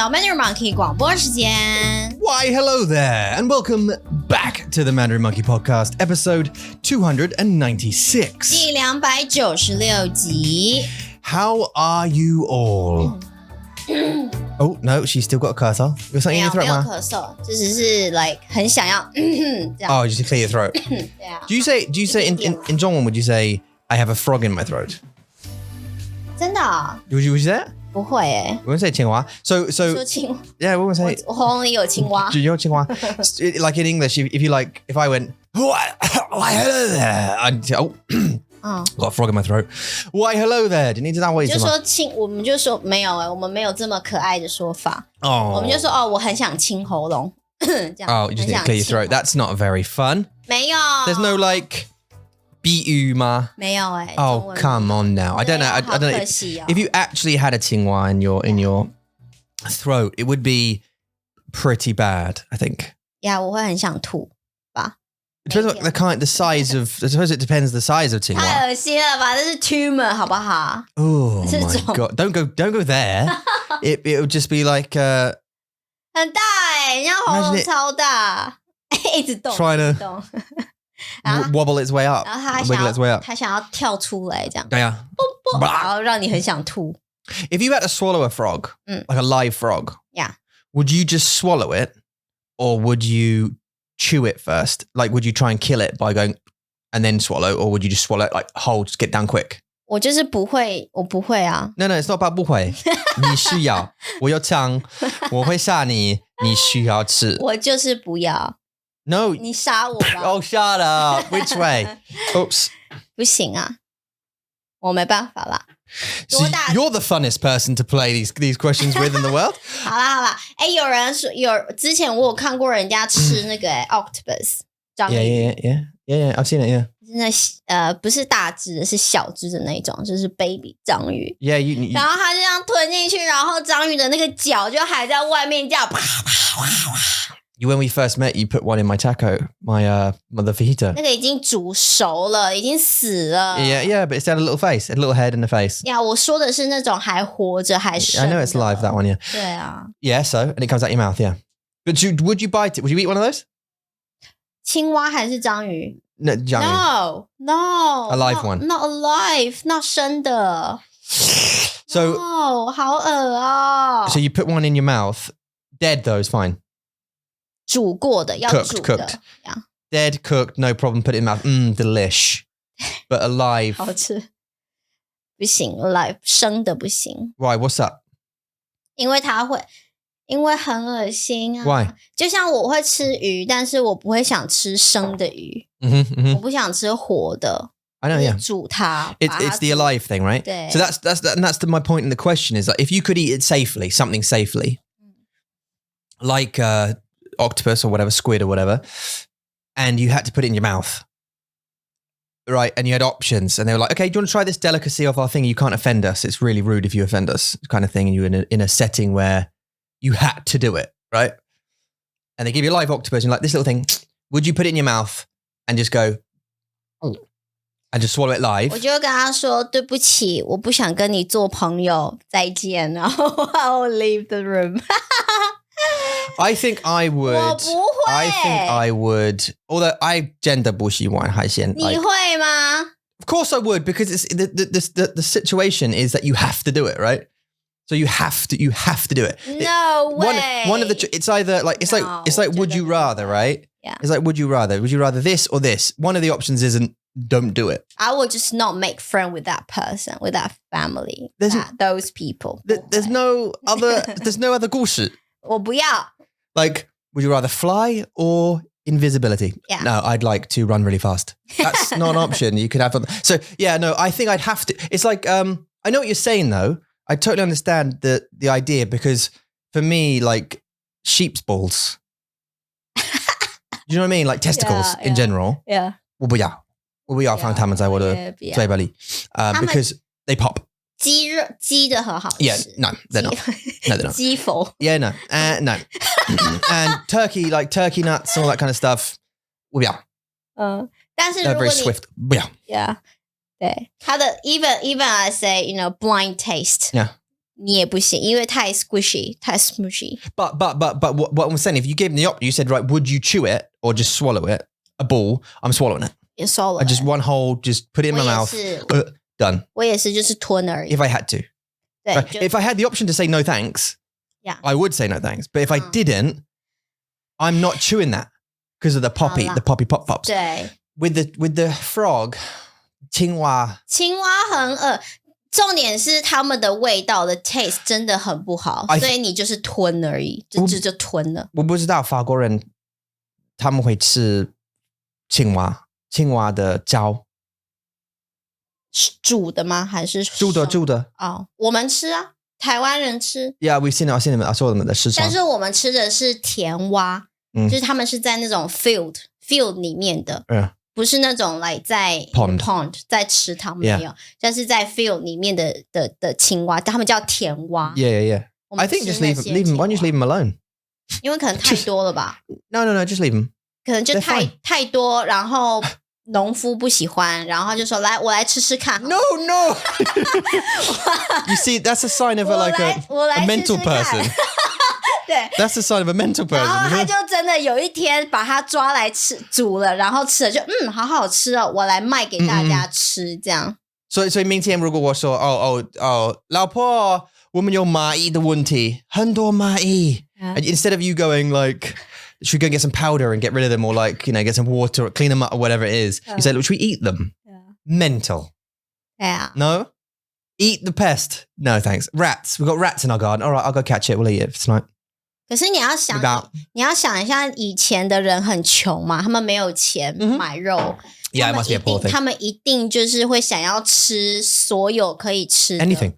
到 Mandarin Monkey 广播时间。 Why, hello there, and welcome back to the Mandarin Monkey Podcast, episode 296. 第296集。 How are you all? Oh, no, she's still got a curse. You got something in your 没有 throat, 咳嗽，就只是 like 很想要这样。 Oh, just to clear your throat. 对啊。 Do you say in Zhongwen, would you say, I have a frog in my throat? 真的啊？ Would you say that? 不会诶。 We won't say 青蛙. So, 说青蛙， yeah, we won't say... 我喉咙里有青蛙。 Do you know 青蛙? Like in English, if I went, why, hello there, I'd say, oh, got a frog in my throat. Why, hello there. 你知道为什么？就说我们就说没有我们没有这么可爱的说法。 Oh. 我们就说我很想清喉咙。这样。 Oh, you just need to clear your throat. That's not very fun. 没有。 There's no like, 比喻吗？没有诶。 Oh, come on now. I don't know. I don't know. 好可惜哦。 If you actually had a 青蛙 in your throat, it would be pretty bad, I think. 呀，我会很想吐吧。 It depends what the size of. I suppose it depends the size of 青蛙。太恶心了吧，这是 tumor 好不好？ Oh 这 my 种。 god! Don't go there. It would just be like 很大人家喉咙 Imagine it- 超大，一直动， Trying to 一直动。然后 wobble its way up, 然后他 wiggle its way 想 up. 他想要跳出来这样，对啊。然后让你很想吐。 If you had to swallow a frog, like a live frog, Yeah. would you just swallow it, or would you chew it first? Like, would you try and kill it by going and then swallow, or would you just swallow it like whole, just get down quick? 我就是不会，我不会啊。No, it's not about 不会。你需要，我有枪，我会杀你，你需要吃。我就是不要， No. 你杀我吧。 Oh, shut up. Which way? Oops. 不行啊，我没办法啦。 So 多大？ you're the funnest person to play these questions with in the world. 好啦，有人说之前我有看过人家吃那个octopus 章鱼。 Yeah. I've seen it. Yeah. 那不是大只的，是小只的那种，就是 baby 章鱼。 Yeah. You 然后他就这样吞进去，然后章鱼的那个脚就还在外面这样啪啪啪啪。 When we first met, you put one in my taco, my the fajita. 那个已经煮熟了，已经死了。 Yeah, but it's had a little face, a little head and a face. 呀，我说的是那种还活着还生 I 的。 know it's live, that one, yeah. 对啊， Yeah, so, and it comes out your mouth, yeah. But would you bite it? Would you eat one of those? 青蛙还是章鱼 No, Jamie. No, A live one. Not alive, not 生的。 So,好恶哦。 so you put one in your mouth. Dead though is fine. 煮过的要煮的 Cooked. 呀， Dead, cooked, no problem. Put it in your mouth. Delish. But alive. 好吃。不行，live 生的不行， Why? What's up? 因为很恶心啊。 Why? 就像我会吃鱼，但是我不会想吃生的鱼，我不想吃活的。 I know, yeah. 煮它。 It's the alive thing, right? 对。 So that's my point in the question is that if you could eat it safely, something safely, like octopus or whatever, squid or whatever, and you had to put it in your mouth, right? And you had options, and they were like, okay, do you want to try this delicacy of our thing? You can't offend us. It's really rude if you offend us, kind of thing. And you're in a setting where you had to do it, right? And they give you a live octopus, and you're like, this little thing, would you put it in your mouth and just go, and just swallow it live? 我就跟他说对不起，我不想跟你做朋友，再见，然后 I'll leave the room。 I think I would. 我不会。 I think I would. Although I 真的不喜欢海鲜。你会吗？ Of course I would, because it's the situation is that you have to do it, right? So you have to do it. No way. One of the it's either like it's like would you rather, right? Yeah. It's like would you rather this or this? One of the options isn't don't do it. I would just not make friend with that person, with that family, those people. There's no other 故事。我不要。 Like, would you rather fly or invisibility? Yeah. No, I'd like to run really fast. That's not an option. You could have. So yeah, no, I think I'd have to. It's like, I know what you're saying though. I totally understand the idea, because for me, like sheep's balls. Do you know what I mean? Like testicles in general. Yeah. 我不要放它们在我的嘴巴里 because they pop. 鸡的很好吃。 Yeah, no, they're not. No, they're not. 鸡佛。 Yeah, no, no. And turkey, like turkey nuts and all that kind of stuff. 不要。但是如 They're 果 very 你 swift. 不要。 Yeah. 对，它的 even I say, blind taste. Yeah. 你也不行，因为太 squishy, 太 smushy. But what I'm saying, if you gave them the option, you said, right, would you chew it or just swallow it? A ball, I'm swallowing it. You swallow I just one whole, just put it in my mouth. Done. 我也是就是吞而已。 If I had to. 对 Right? If I had the option to say no thanks, Yeah. I would say no thanks. But if I didn't, I'm not chewing that because of the poppy pop pops. 对 With the frog, 青蛙青蛙很恶，重点是他们的味道的 taste 真的很不好，所以你就是吞而已，就吞了。我不知道法国人他们会吃青蛙的胶，煮的吗？还是煮的哦，我们吃啊，台湾人吃。Yeah, we've seen them. I saw them at the 市场。但是我们吃的是甜蛙，就是他们是在那种 field 里面的。不是那种来在 pond 在池塘没有，但是在 field 里面的青蛙，他们叫甜蛙。Yeah. I think just leave them. Why don't you just leave them alone? 因为可能太多了吧。No, just leave them. 可能就太多，然后农夫不喜欢，然后就说来，我来吃吃看。No. You see, that's a sign of a mental person. 对 ，That's the sign of a mental person. 然后他就真的有一天把它抓来吃煮了，然后吃了就好好吃哦，我来卖给大家吃这样。所以明天如果我说老婆，我们有蚂蚁的问题，很多蚂蚁。Instead of you going like, should we go and get some powder and get rid of them, or like get some water or clean them up or whatever it is, you said, should we eat them? Mental. Yeah. No. Eat the pest. No, thanks. Rats. We've got rats in our garden. All right, I'll go catch it. We'll eat it tonight. 可是你要想一下，以前的人很穷嘛，他们没有钱买肉。Yeah, it must be a poor thing. 他们一定就是会想要吃所有可以吃的 anything.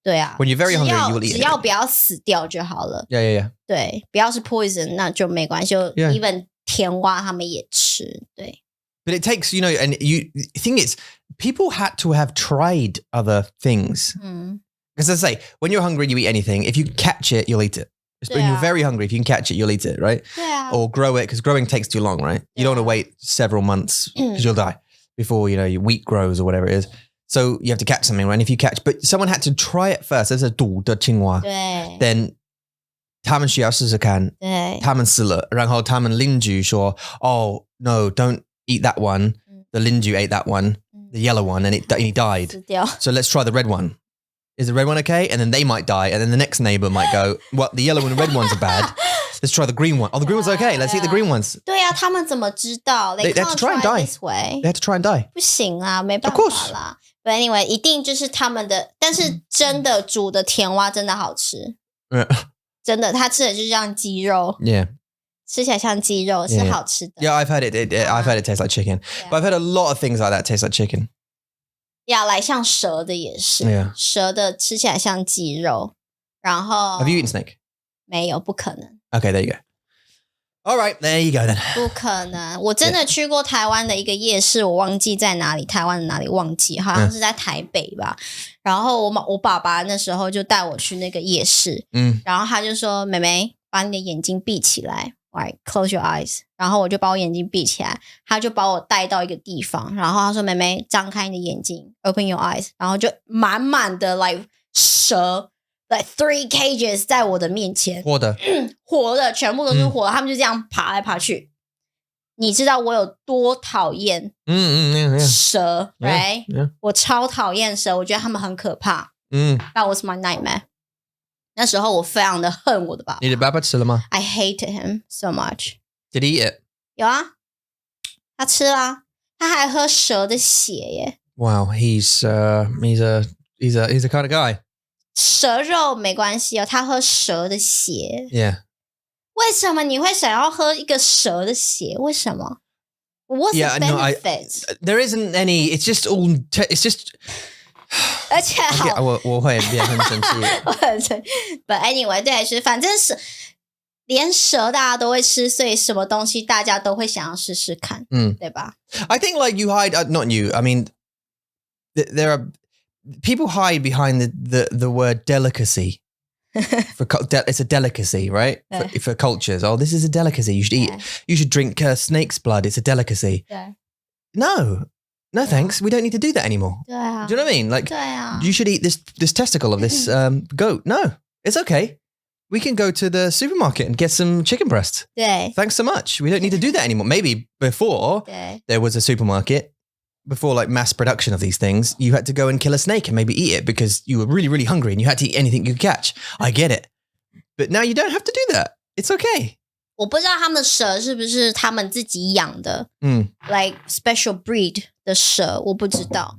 对啊 When you're very hungry, you will eat. 只要不要死掉就好了。Yeah. 对，不要是 poison， 那就没关系。even 甜蛙他们也吃，对。But it takes, and the thing is, people had to have tried other things. Because I say, when you're hungry, you eat anything. If you catch it, you'll eat it. When you're very hungry, if you can catch it, you'll eat it, right? Yeah. Or grow it, because growing takes too long, right? You don't want to wait several months because you'll die before, your wheat grows or whatever it is. So you have to catch something, right? And if you catch, but someone had to try it first. There's a 赌的青蛙. Then 他们需要试试看，他们死了，然后他们邻居说 "Oh no, don't eat that one." The 邻居 ate that one, the yellow one, and he died. So let's try the red one. Is the red one okay? And then they might die. And then the next neighbor might go, well, the yellow and the red ones are bad. Let's try the green one. Oh, the green one's okay. Let's eat the green ones. 对啊，他们怎么知道 They have to try and die. They have to try and die. 不行啊，没办法啦。But anyway, 一定就是他们的，但是真的煮的甜蛙真的好吃。真的，它吃的就像鸡肉。Yeah. 吃起来像鸡肉，是好吃的。Yeah, I've heard it. I've heard it tastes like chicken. But I've heard a lot of things like that taste like chicken. 来像蛇的也是，蛇的吃起来像鸡肉，然后 Have you eaten snake? 没有，不可能。Okay, there you go. All right, there you go then. 不可能，我真的去过台湾的一个夜市，我忘记在哪里，台湾的哪里忘记，好像是在台北吧。然后我爸爸那时候就带我去那个夜市，然后他就说：“妹妹，把你的眼睛闭起来。” Right, close your eyes. 然后我就把我眼睛闭起来，他就把我带到一个地方，然后他说：“妹妹，张开你的眼睛 ，open your eyes。”然后就满满的 like 蛇 ，like 3 cages 在我的面前，活的，全部都是活的，他们就这样爬来爬去。你知道我有多讨厌蛇 ，right？ 我超讨厌蛇，我觉得他们很可怕。That was my nightmare. 那时候我非常的恨我的爸爸。你的爸爸吃了吗？ I hated him so much. Did he eat it? 有啊，他吃啦，他还喝蛇的血耶。Wow, he's a kind of guy. 蛇肉没关系哦，他喝蛇的血。Yeah. 为什么你会想要喝一个蛇的血？为什么 ？What's the benefit? There isn't any. It's just all. It's just. 而且我会变很生气。But anyway, 对，是反正是连蛇大家都会吃，所以什么东西大家都会想要试试看，对吧 I think like you hide, not you. I mean, there are people hide behind the word delicacy. It's a delicacy, right? For cultures. Oh, this is a delicacy. You should eat. You should drink snake's blood. It's a delicacy. No. no thanks. We don't need to do that anymore. Do you know what I mean? Like, you should eat this testicle of this goat. No, it's okay. We can go to the supermarket and get some chicken breasts. Thanks so much. We don't need to do that anymore. Maybe before there was a supermarket, before like mass production of these things, you had to go and kill a snake and maybe eat it because you were really, really hungry and you had to eat anything you could catch. I get it. But now you don't have to do that. It's okay. 我不知道他们的蛇是不是他们自己养的，like special breed 的蛇，我不知道。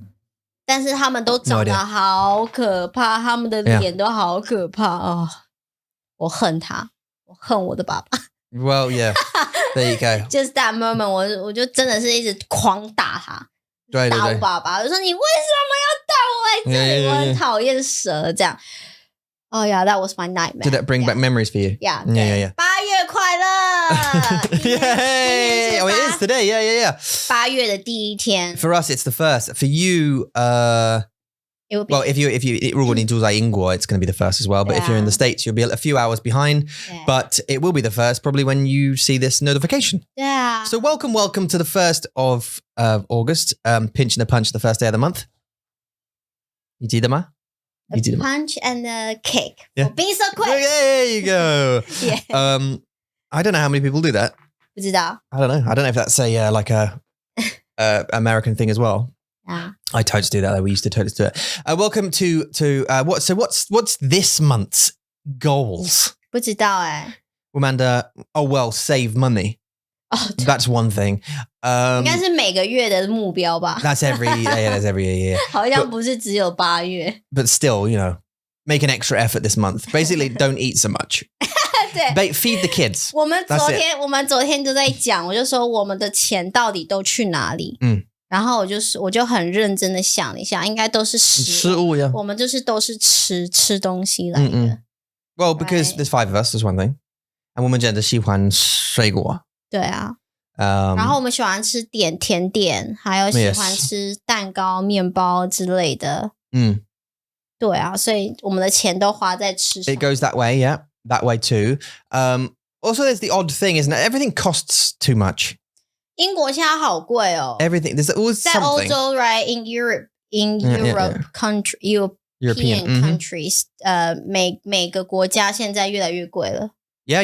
但是他们都长得好可怕，他们的脸都好可怕哦。我恨他，我恨我的爸爸。Well, yeah, there you go. Just that moment， 我就真的是一直狂打他，打我爸爸，我说你为什么要带我来这里？我很讨厌蛇这样。Oh yeah, that was my nightmare. Did that bring back memories for you? Yeah. 8月快乐 Yay! Oh, it is today. Yeah. 8月的第一天 For us, it's the first. For you, it will be. Well, if you 如果你住在英国, it's going to be the first as well. But if you're in the States, you'll be a few hours behind. But it will be the first probably when you see this notification. Yeah. So welcome to the 1st of August. Pinch and a punch, the first day of the month. 你记得吗? A punch and a kick. Yeah. For being so quick. There you go. Yeah. I don't know how many people do that. 不知道 I don't know if that's a like a American thing as well. Yeah. I totes do that though. We used to totes do it. Welcome to what's this month's goals? 不知道哎。Amanda, save money. That's one thing. 应该是每个月的目标吧。That's every year. 好像不是只有8月。But still, make an extra effort this month. Basically, don't eat so much. 对 feed the kids. 我们昨天都在讲，我就说我们的钱到底都去哪里？然后我就很认真的想了一下，应该都是食物呀。我们都是吃东西来的。Well, because there's 5 of us, that's one thing. And 我们真的喜欢水果。对啊。然后我们喜欢吃甜点，还有喜欢吃蛋糕、面包之类的。对啊，所以我们的钱都花在吃上。It goes that way, yeah. That way too. Also, there's the odd thing, isn't it? Everything costs too much. 英国现在好贵哦。Everything. There's always something. 在欧洲 right? In Europe, country, European countries, 每个国家现在越来越贵了。Yeah.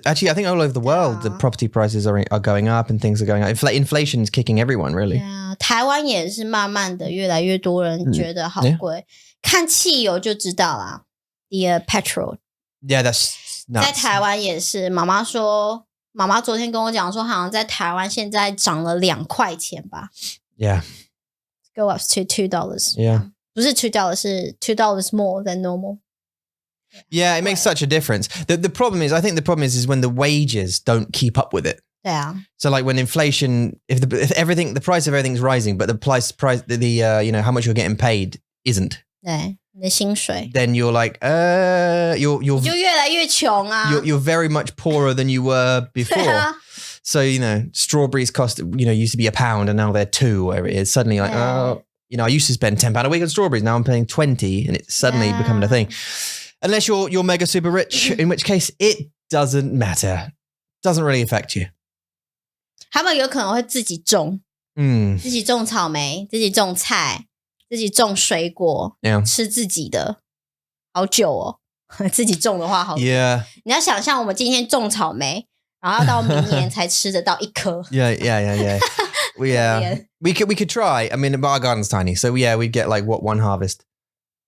Actually, I think all over the world, the property prices are going up and things are going up. Inflation is kicking everyone, really. Yeah, 台湾也是慢慢的越来越多人觉得好贵。看汽油就知道啦。The petrol. Yeah, that's nuts. 在台湾也是，妈妈昨天跟我讲说，好像在台湾现在涨了2块钱吧。Yeah. Go up to $2. Yeah. 不是$2，是$2 more than normal. Yeah, it makes such a difference. The problem is, I think the problem is when the wages don't keep up with it. 对啊。So like when inflation, if the price of everything's rising, but the price, how much you're getting paid isn't. 对，你的薪水。Then you're like, you're 就越来越穷啊。You're very much poorer than you were before. So, strawberries cost, used to be £1 and now they're 2, whatever it is. Suddenly like, I used to spend £10 a week on strawberries. Now I'm paying 20 and it's suddenly becoming a thing. Unless you're mega super rich, in which case it doesn't matter. Doesn't really affect you. 他们有可能会自己种，自己种草莓，自己种菜，自己种水果，吃自己的，好久哦。自己种的话好久。Yeah. 你要想象我们今天种草莓，然后要到明年才吃得到1颗。Yeah. We could try. I mean, our garden's tiny, so we'd get like one harvest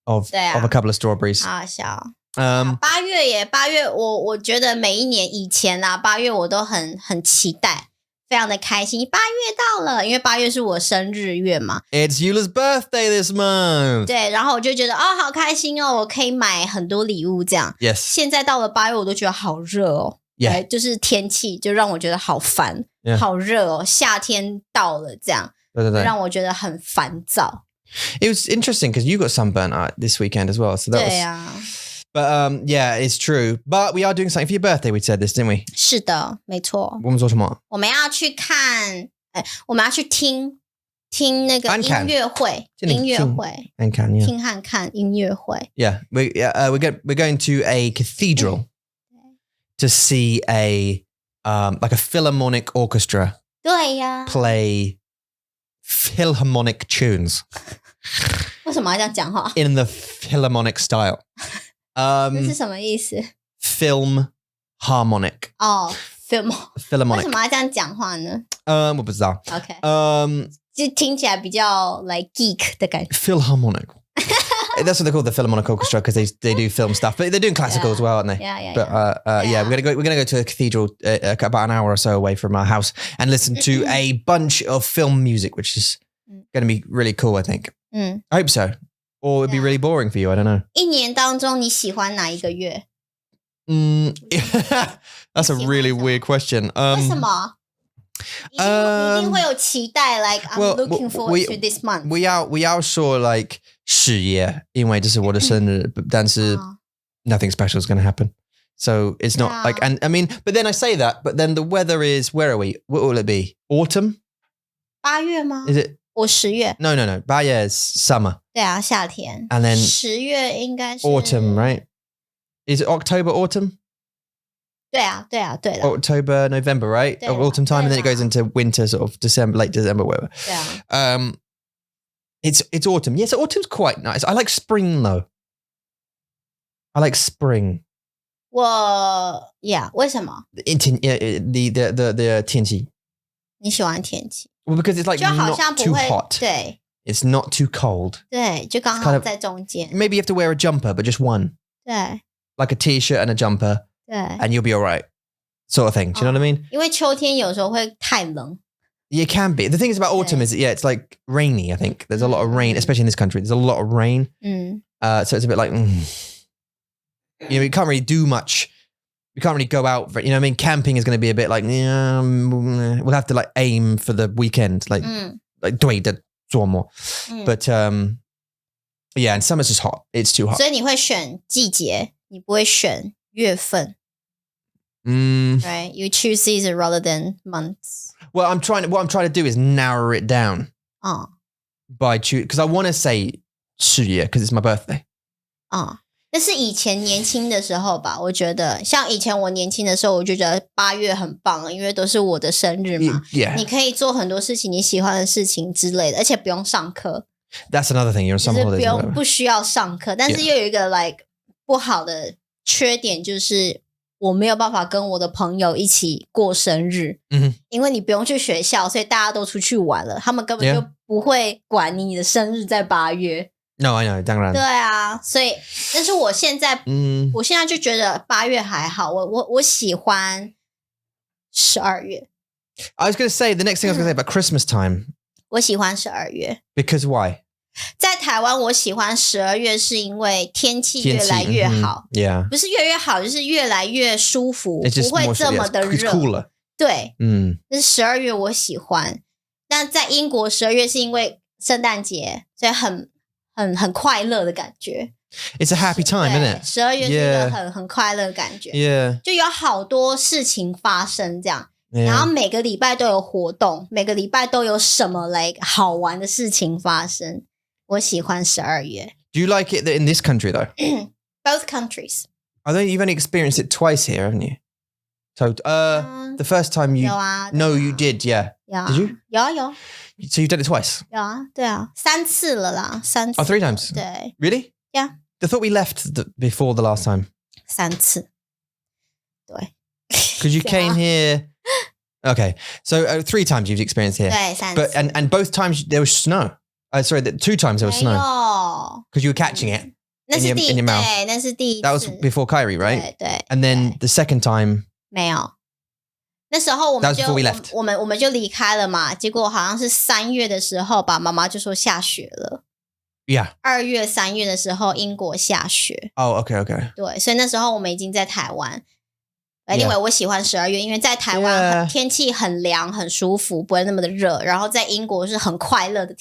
of a couple of strawberries. 好笑。8月我觉得每一年以前啊，8月我都很期待，非常的开心。8月到了，因为8月是我生日月嘛。It's Eula's birthday this month. 对，然后我就觉得好开心哦，我可以买很多礼物这样。Yes. 现在到了8月，我都觉得好热哦。Yeah. 就是天气就让我觉得好烦，好热哦。夏天到了这样，让我觉得很烦躁。It was interesting because you got sunburnt this weekend as well. So that was... But yeah, it's true. But we are doing something for your birthday. We said this, didn't we? 是的，没错。我们做什么？我们要去看，我们要去听那个音乐会，听和看音乐会。Yeah, we're going to a cathedral to see a like a philharmonic orchestra. 对呀。Play philharmonic tunes. 为什么要这样讲话？ In the philharmonic style. 这是什么意思？ Film harmonic. 哦 philharmonic. 为什么要这样讲话呢？我不知道。OK. 就听起来比较 like geek 的感觉。 Philharmonic. That's what they call the Philharmonic Orchestra because they do film stuff, but they're doing classical as well, aren't they? Yeah. But we're gonna go to a cathedral about an hour or so away from our house and listen to a bunch of film music, which is going to be really cool, I think. I hope so. Or it'd be really boring for you. I don't know. 一年当中你喜欢哪一个月？ That's a really weird question. 为什么？一定会有期待 like I'm looking forward to this month. We are sure like 10月，因为这是我的生日，但是 nothing special is going to happen. So it's not like, and I mean, but then I say that, but then the weather is, where are we? What will it be? Autumn? 8月吗？ Is it? 我10月。No. 8月 is summer. 对啊，夏天。 And then 10月应该是 autumn, right? Is it October, autumn? 对啊，对了。 October, November, right? Autumn time, and then it goes into winter, sort of December, late December, whatever. 对啊。It's autumn. Yes, autumn's quite nice. I like spring though. I like spring. 为什么？ the 天气。你喜欢天气？ Well, because it's like 就好像 not 不 too 会 hot. 对 It's not too cold. 对，就刚好在中间。 Maybe you have to wear a jumper, but just one. 对 Like a t-shirt and a jumper, 对， and you'll be all right. Sort of thing. Do you know what I mean? 因为秋天有时候会太冷。 You can be. The thing is about autumn is, it's like rainy, I think. There's a lot of rain, especially in this country. There's a lot of rain. So it's a bit like, you can't really do much. You can't really go out. You know what I mean? Camping is going to be a bit like, we'll have to like aim for the weekend. Like, 对的做么. But, yeah, and summer's just hot. It's too hot. 所以你会选季节，你不会选月份。Right? You choose season rather than months. Well, what I'm trying to do is narrow it down. By choose, because I want to say 10月 because it's my birthday. 那是以前年轻的时候吧，我觉得像以前我年轻的时候，我就觉得8月很棒，因为都是我的生日嘛。Yeah. 你可以做很多事情，你喜欢的事情之类的，而且不用上课。That's another thing. You're on 就 some 是 holidays. 不需要上课，但是又有一个 like 不好的缺点，就是我没有办法跟我的朋友一起过生日。因为你不用去学校，所以大家都出去玩了，他们根本就不会管你的生日在8月。No, I know. 当然。对啊，所以但是我现在就觉得8月还好，我喜欢12月。I was going to say the next thing I was going to say about Christmas time. 我喜欢12月。 Because why? 在台湾我喜欢12月是因为天气越来越好。Yeah. 不是越好，就是越来越舒服， It's just 不会这么的热。 It's cooler. 对，但是12月我喜欢。那在英国12月是因为圣诞节，所以很快乐的感觉。 It's a happy time, isn't it? 12月是一个很快乐的感觉。 Yeah. 就有好多事情发生这样。 Yeah. 然后每个礼拜都有活动，每个礼拜都有什么好玩的事情发生。我喜欢12月。 Do you like it in this country though? Both countries. I think you've only experienced it twice here, haven't you? So, the first time you... 有啊。No, you did, yeah. 有啊。 Did you? 有。 So you've done it twice? 有啊，对啊，3次了啦，3次。Oh, 3 times? 对。 Really? Yeah. I thought we left before the last time. 3次。对。Because you came here... Okay, so 3 times you've experienced here. 对，3次。 But and both times there was snow. Sorry, 2 times there was snow. 没有。 Because you were catching it 那是 in your mouth. 对，那是第一次。 That was before Kyrie, right? 对。 And then the second time... 没有。那时候我们 That was before we left. 我们就离开了嘛，结果好像是3月的时候吧，妈妈就说下雪了。Yeah. 2月、3月的时候，英国下雪。 Oh, okay. 对，所以那时候我们已经在台湾。Anyway, 我喜欢12月，因为在台湾天气很凉，很舒服，不会那么的热。然后在英国是很快乐的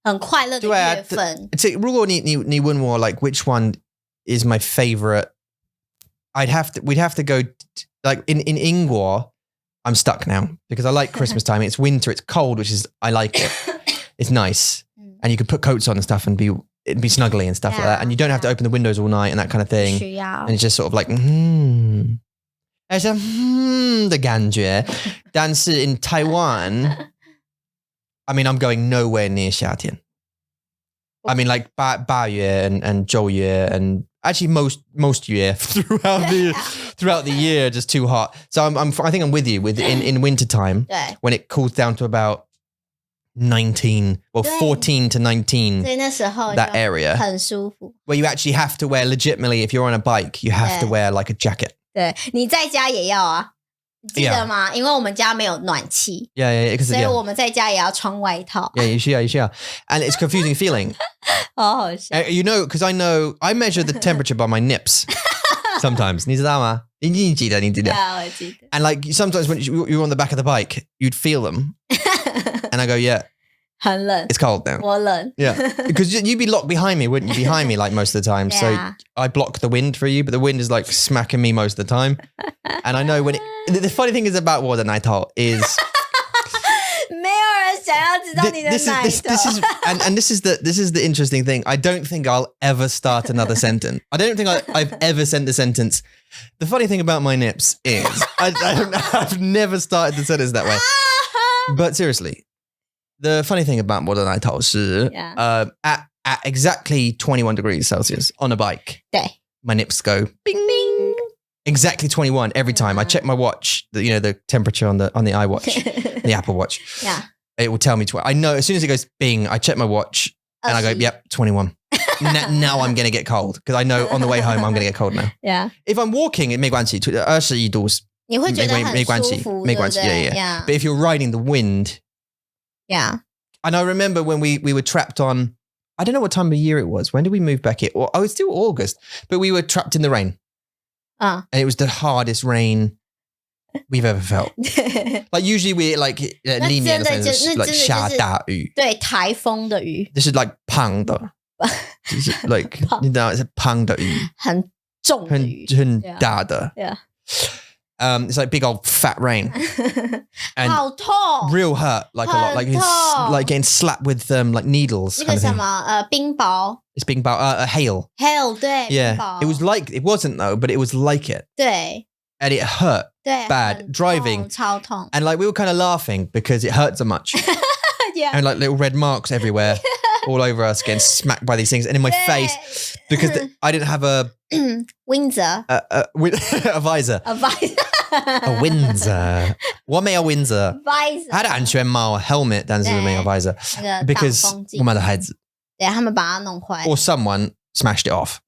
很快乐的月份。如果你问我 like which one is my favorite, we'd have to go like in 英国 I'm stuck now because I like Christmas time. It's winter, it's cold, which is I like it. It's nice. And you can put coats on and stuff and it'd be snuggly and stuff like that. And you don't have to open the windows all night and that kind of thing. And it's just sort of like, 而且的感觉。但是 in Taiwan, I mean, I'm going nowhere near 夏天. I mean, like 八月 and 九月 and actually most year throughout the year, just too hot. So I think I'm with you in winter time when it cools down to about 19, well 14 to 19. That area 很舒服 where you actually have to wear legitimately, if you're on a bike, you have to wear like a jacket. 对，你在家也要啊。记得吗？ 因为我们家没有暖气 所以我们在家也要穿外套 Yeah, you should. And it's a confusing feeling. 好好笑 You know, because I measure the temperature by my nips sometimes. 你知道吗？你记得 Yeah, 我记得 And like sometimes when you're on the back of the bike, you'd feel them. And I go, yeah. 很冷 It's cold now. 我冷 Yeah. Because you'd be locked behind me, wouldn't you? Behind me like most of the time. So I block the wind for you, but the wind is like smacking me most of the time. And I know when the funny thing is about 我的奶头 is 没有人想要知道你的奶头 and this is the interesting thing. I don't think I'll ever start another sentence. I don't think I've ever sent the sentence. The funny thing about my nips is I've never started the sentence that way. But seriously, the funny thing about 我的奶头是 at exactly 21 degrees Celsius on a bike, 对 my nips go bing bing. Exactly 21 every time. I check my watch, the temperature on the iWatch, the Apple Watch. Yeah. It will tell me I know as soon as it goes bing, I check my watch and I go, yep, 21. Now I'm going to get cold because I know on the way home I'm going to get cold now. Yeah. If I'm walking, it 没关系21度你会觉得很舒服没关系 yeah. But if you're riding the wind. Yeah. And I remember when we were trapped on, I don't know what time of year it was. When did we move back here? Well, it's still August, but we were trapped in the rain. And it was the hardest rain we've ever felt. Like usually we like 里面的 like 下大雨 对台风的雨 This is like 胖的 This is like 你知道 it's 胖的雨很重的雨很大的 Yeah. It's like big old fat rain. And 好痛 real hurt like a lot. Like it's like getting slapped with like needles. 那个什么冰雹 It's being about hail. Hail 对 Yeah. 冰雹 It was like, it wasn't though, but it was like it. 对 And it hurt 对 bad 很痛 driving. 超痛 And like we were kind of laughing because it hurt so much. Yeah. And like little red marks everywhere. All over us getting smacked by these things. And in my face, because I didn't have a Windsor a visor. A visor A Windsor. 我没有 Windsor. Visor 他的安全帽 helmet 但是没有 visor. 那个 Because 挡风镜我们的孩子对他们把它弄坏 or someone smashed it off.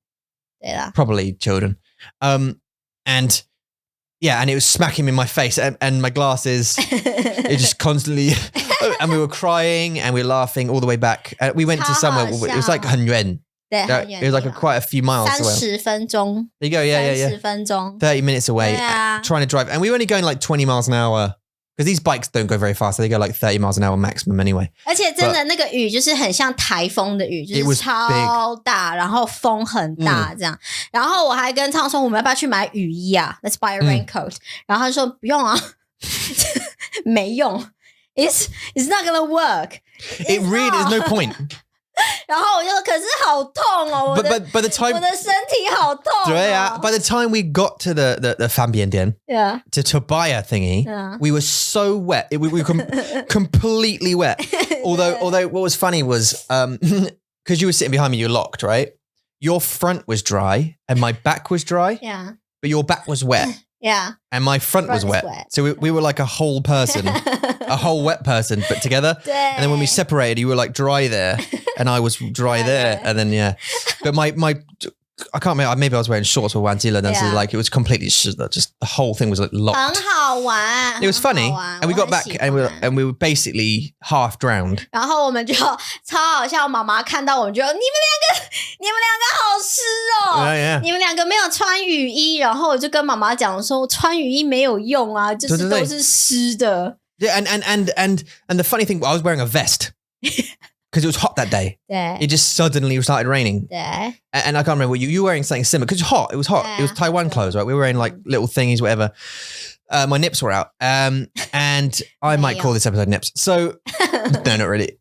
对啦 Probably children. And yeah, and it was smacking me in my face and my glasses. It just constantly, and we were crying and we were laughing all the way back. We went to somewhere, it was like 很远. 对 It was like quite a few miles away. 30分钟 There you go, yeah. 30分钟 30 minutes away, 对啊 trying to drive. And we were only going like 20 miles an hour. Because these bikes don't go very fast. They go like 30 miles an hour maximum anyway. 而且真的那个雨就是很像台风的雨，就是超大，然后风很大这样。然后我还跟昌说我们要不要去买雨衣啊 ？Let's buy a raincoat。然后他说不用啊，没用。It's not gonna work. It really is no point. 然后我就说可是好痛哦，我的 By the time 我的身体好痛哦。对啊 By the time we got to the 饭店店 Yeah. to buy a thingy, we were so wet. We were completely wet. Although what was funny was because you were sitting behind me, you were locked, right? Your front was dry and my back was dry. Yeah. But your back was wet. Yeah. And my front was wet. So we were like a whole person, a whole wet person, but together. And then when we separated, you were like dry there, and I was dry there, and then yeah. But my I can't remember. Maybe I was wearing shorts or onesie, and like it was completely just the whole thing was like locked. 很好玩 It was funny, 很好玩 and we got back, 我很喜欢 and we were basically half drowned. 然后我们就超好笑，妈妈看到我们就你们两个好湿哦 Yeah. 你们两个没有穿雨衣，然后我就跟妈妈讲说穿雨衣没有用啊，就是都是湿的。Yeah, and the funny thing, I was wearing a vest because it was hot that day. 对 It just suddenly started raining. 对 And I can't remember, you were wearing something similar because it was hot. Yeah. It was Taiwan clothes, right? We were wearing like little thingies, whatever. My nips were out. And I might call this episode nips. So, no, not really.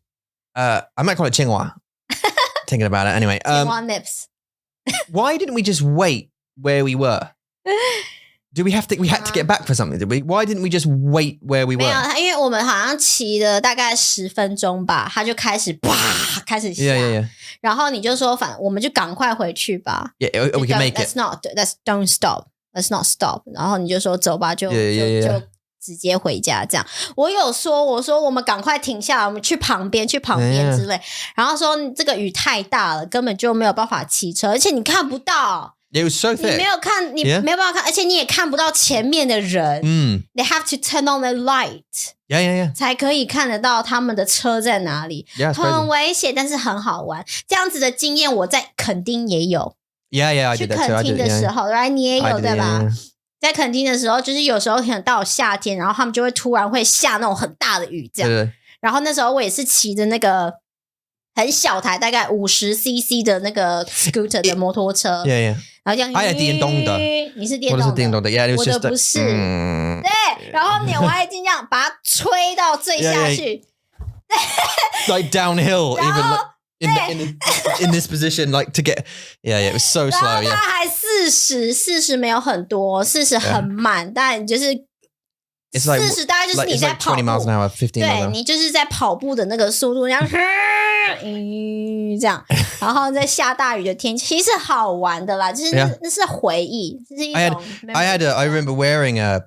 I might call it Tsinghua. Thinking about it anyway. Taiwan nips. Why didn't we just wait where we were? Do we had to get back for something? Did we? Why didn't we just wait where we were? 没有，因为我们好像骑了大概10分钟吧，他就开始啪开始下 Yeah. 然后你就说我们就赶快回去吧。Yeah, we can make it. Let's don't stop. Let's not stop. 然后你就说走吧，就直接回家这样。我说我们赶快停下来，我们去旁边之类。然后说这个雨太大了，根本就没有办法骑车，而且你看不到。It was so thick. 你没有看，你没有办法看，而且你也看不到前面的人。They have to turn on the light. Yeah. 才可以看得到他们的车在哪里。很危险，但是很好玩。这样子的经验我在垦丁也有。Yeah, I did that too. 去垦丁的时候，然后你也有对吧？ 在垦丁的时候，就是有时候可能到夏天，然后他们就会突然会下那种很大的雨，这样。对。然后那时候我也是骑着那个很小台，大概50cc 的那个 scooter 的摩托车。Yeah. 然后这样。I had 电动的。你是电动的。我是电动的。Yeah, it was just 我的不是。对，然后我还已经这样把它吹到最下去。Like downhill, even in this position, like to get. Yeah, it was so slow. 然后它还40没有很多，40很慢，但就是40大概就是你在跑步。20 miles an hour, 15 对，你就是在跑步的那个速度，这样这样，然后在下大雨的天气，其实好玩的啦，就是那是回忆，这是一种。I remember wearing a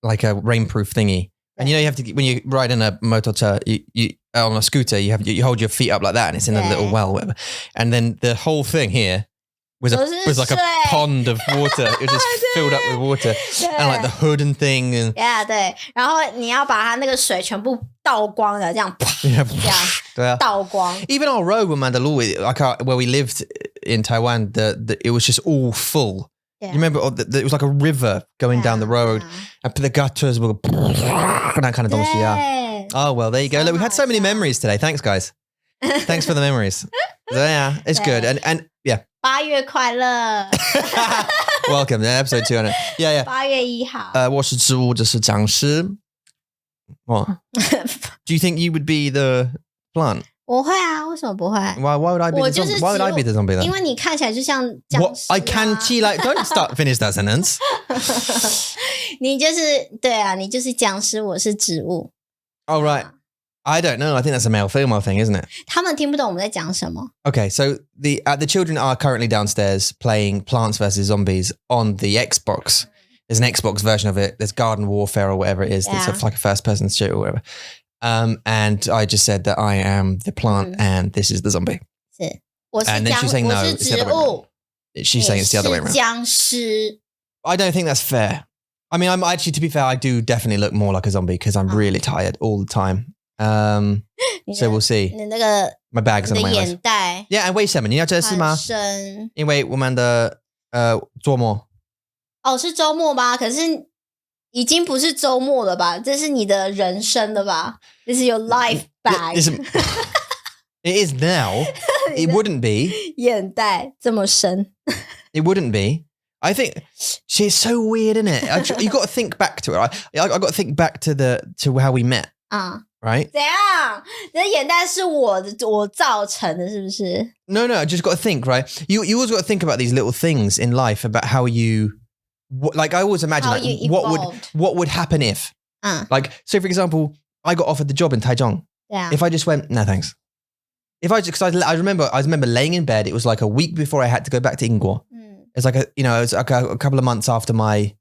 rainproof thingy, and you have to when you ride in a motor, you on a scooter, you hold your feet up like that, and it's in a little well, whatever. And then the whole thing here was like a pond of water. It was just filled up with water, and like the hood and thing. And 对，然后你要把它那个水全部倒光了，这样啪，这样倒光。Even our road in Mandalore, where we lived in Taiwan, it was just all full. You remember it was like a river going down the road, and the gutters were that kind of东西. Oh well, there you go. Look, we had so many memories today. Thanks, guys. Thanks for the memories. So, yeah, it's good. And yeah. 8月快乐 Welcome to episode 200. Yeah. 8月1号。我是植物，这是僵尸。What? Do you think you would be the plant? 我会啊，为什么不会 Why would I be the zombie? Why would I be the zombie then? 因为你看起来就像僵尸。I can't don't finish that sentence. 你就是对啊，你就是僵尸，我是植物。Oh, right. I don't know. I think that's a male-female thing, isn't it? 他们听不懂我们在讲什么。Okay, so the children are currently downstairs playing Plants vs. Zombies on the Xbox. There's an Xbox version of it. There's Garden Warfare or whatever it is. It's like a first-person shooter or whatever. And I just said that I am the plant and this is the zombie. 是， and then she's saying no, it's the other way around. She's saying it's the other way around. 僵尸。 I don't think that's fair. I mean, I'm actually, to be fair, I do definitely look more like a zombie because I'm really tired all the time. So we'll see. 你那个 My bag's on my way. 眼袋 Yeah, and wait a second. 你要这是吗？因为我们的周末。哦，是周末吧？可是已经不是周末了吧？这是你的人生了吧？ This is your life bag. It is now. It wouldn't be. 眼袋这么深。 It wouldn't be. I think she's so weird, isn't it? You got to think back to it. I got to think back to how we met. Right? 怎样？这眼袋是我造成的，是不是？ No. I just got to think, right? You always got to think about these little things in life about how you, like I always imagine, like, what would happen if, like, so for example, I got offered the job in Taichung. Yeah. If I just went, no thanks. Because I remember laying in bed. It was like a week before I had to go back to Ingguo. It's like it was like a couple of months after my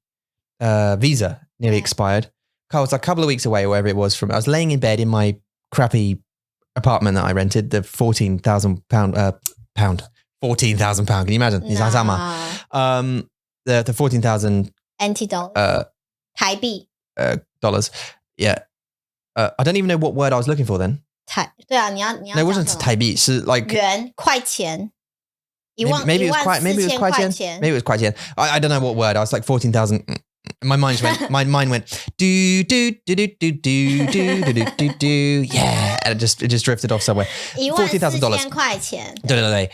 visa nearly expired. I was like a couple of weeks away, or wherever it was from. I was laying in bed in my crappy apartment that I rented, the £14,000 £14,000. Can you imagine? No. The 14,000 NT dollars. 台币 dollars. Yeah. I don't even know what word I was looking for then. 对啊，你要 No, it wasn't 台币. It's like 元块钱。Maybe it was quite. Maybe it was 块钱. Maybe it was 块钱. I don't know what word. I was like 14,000. My mind went do do do do do do do do do do. Yeah, and it just drifted off somewhere. $14,000. 块钱。对。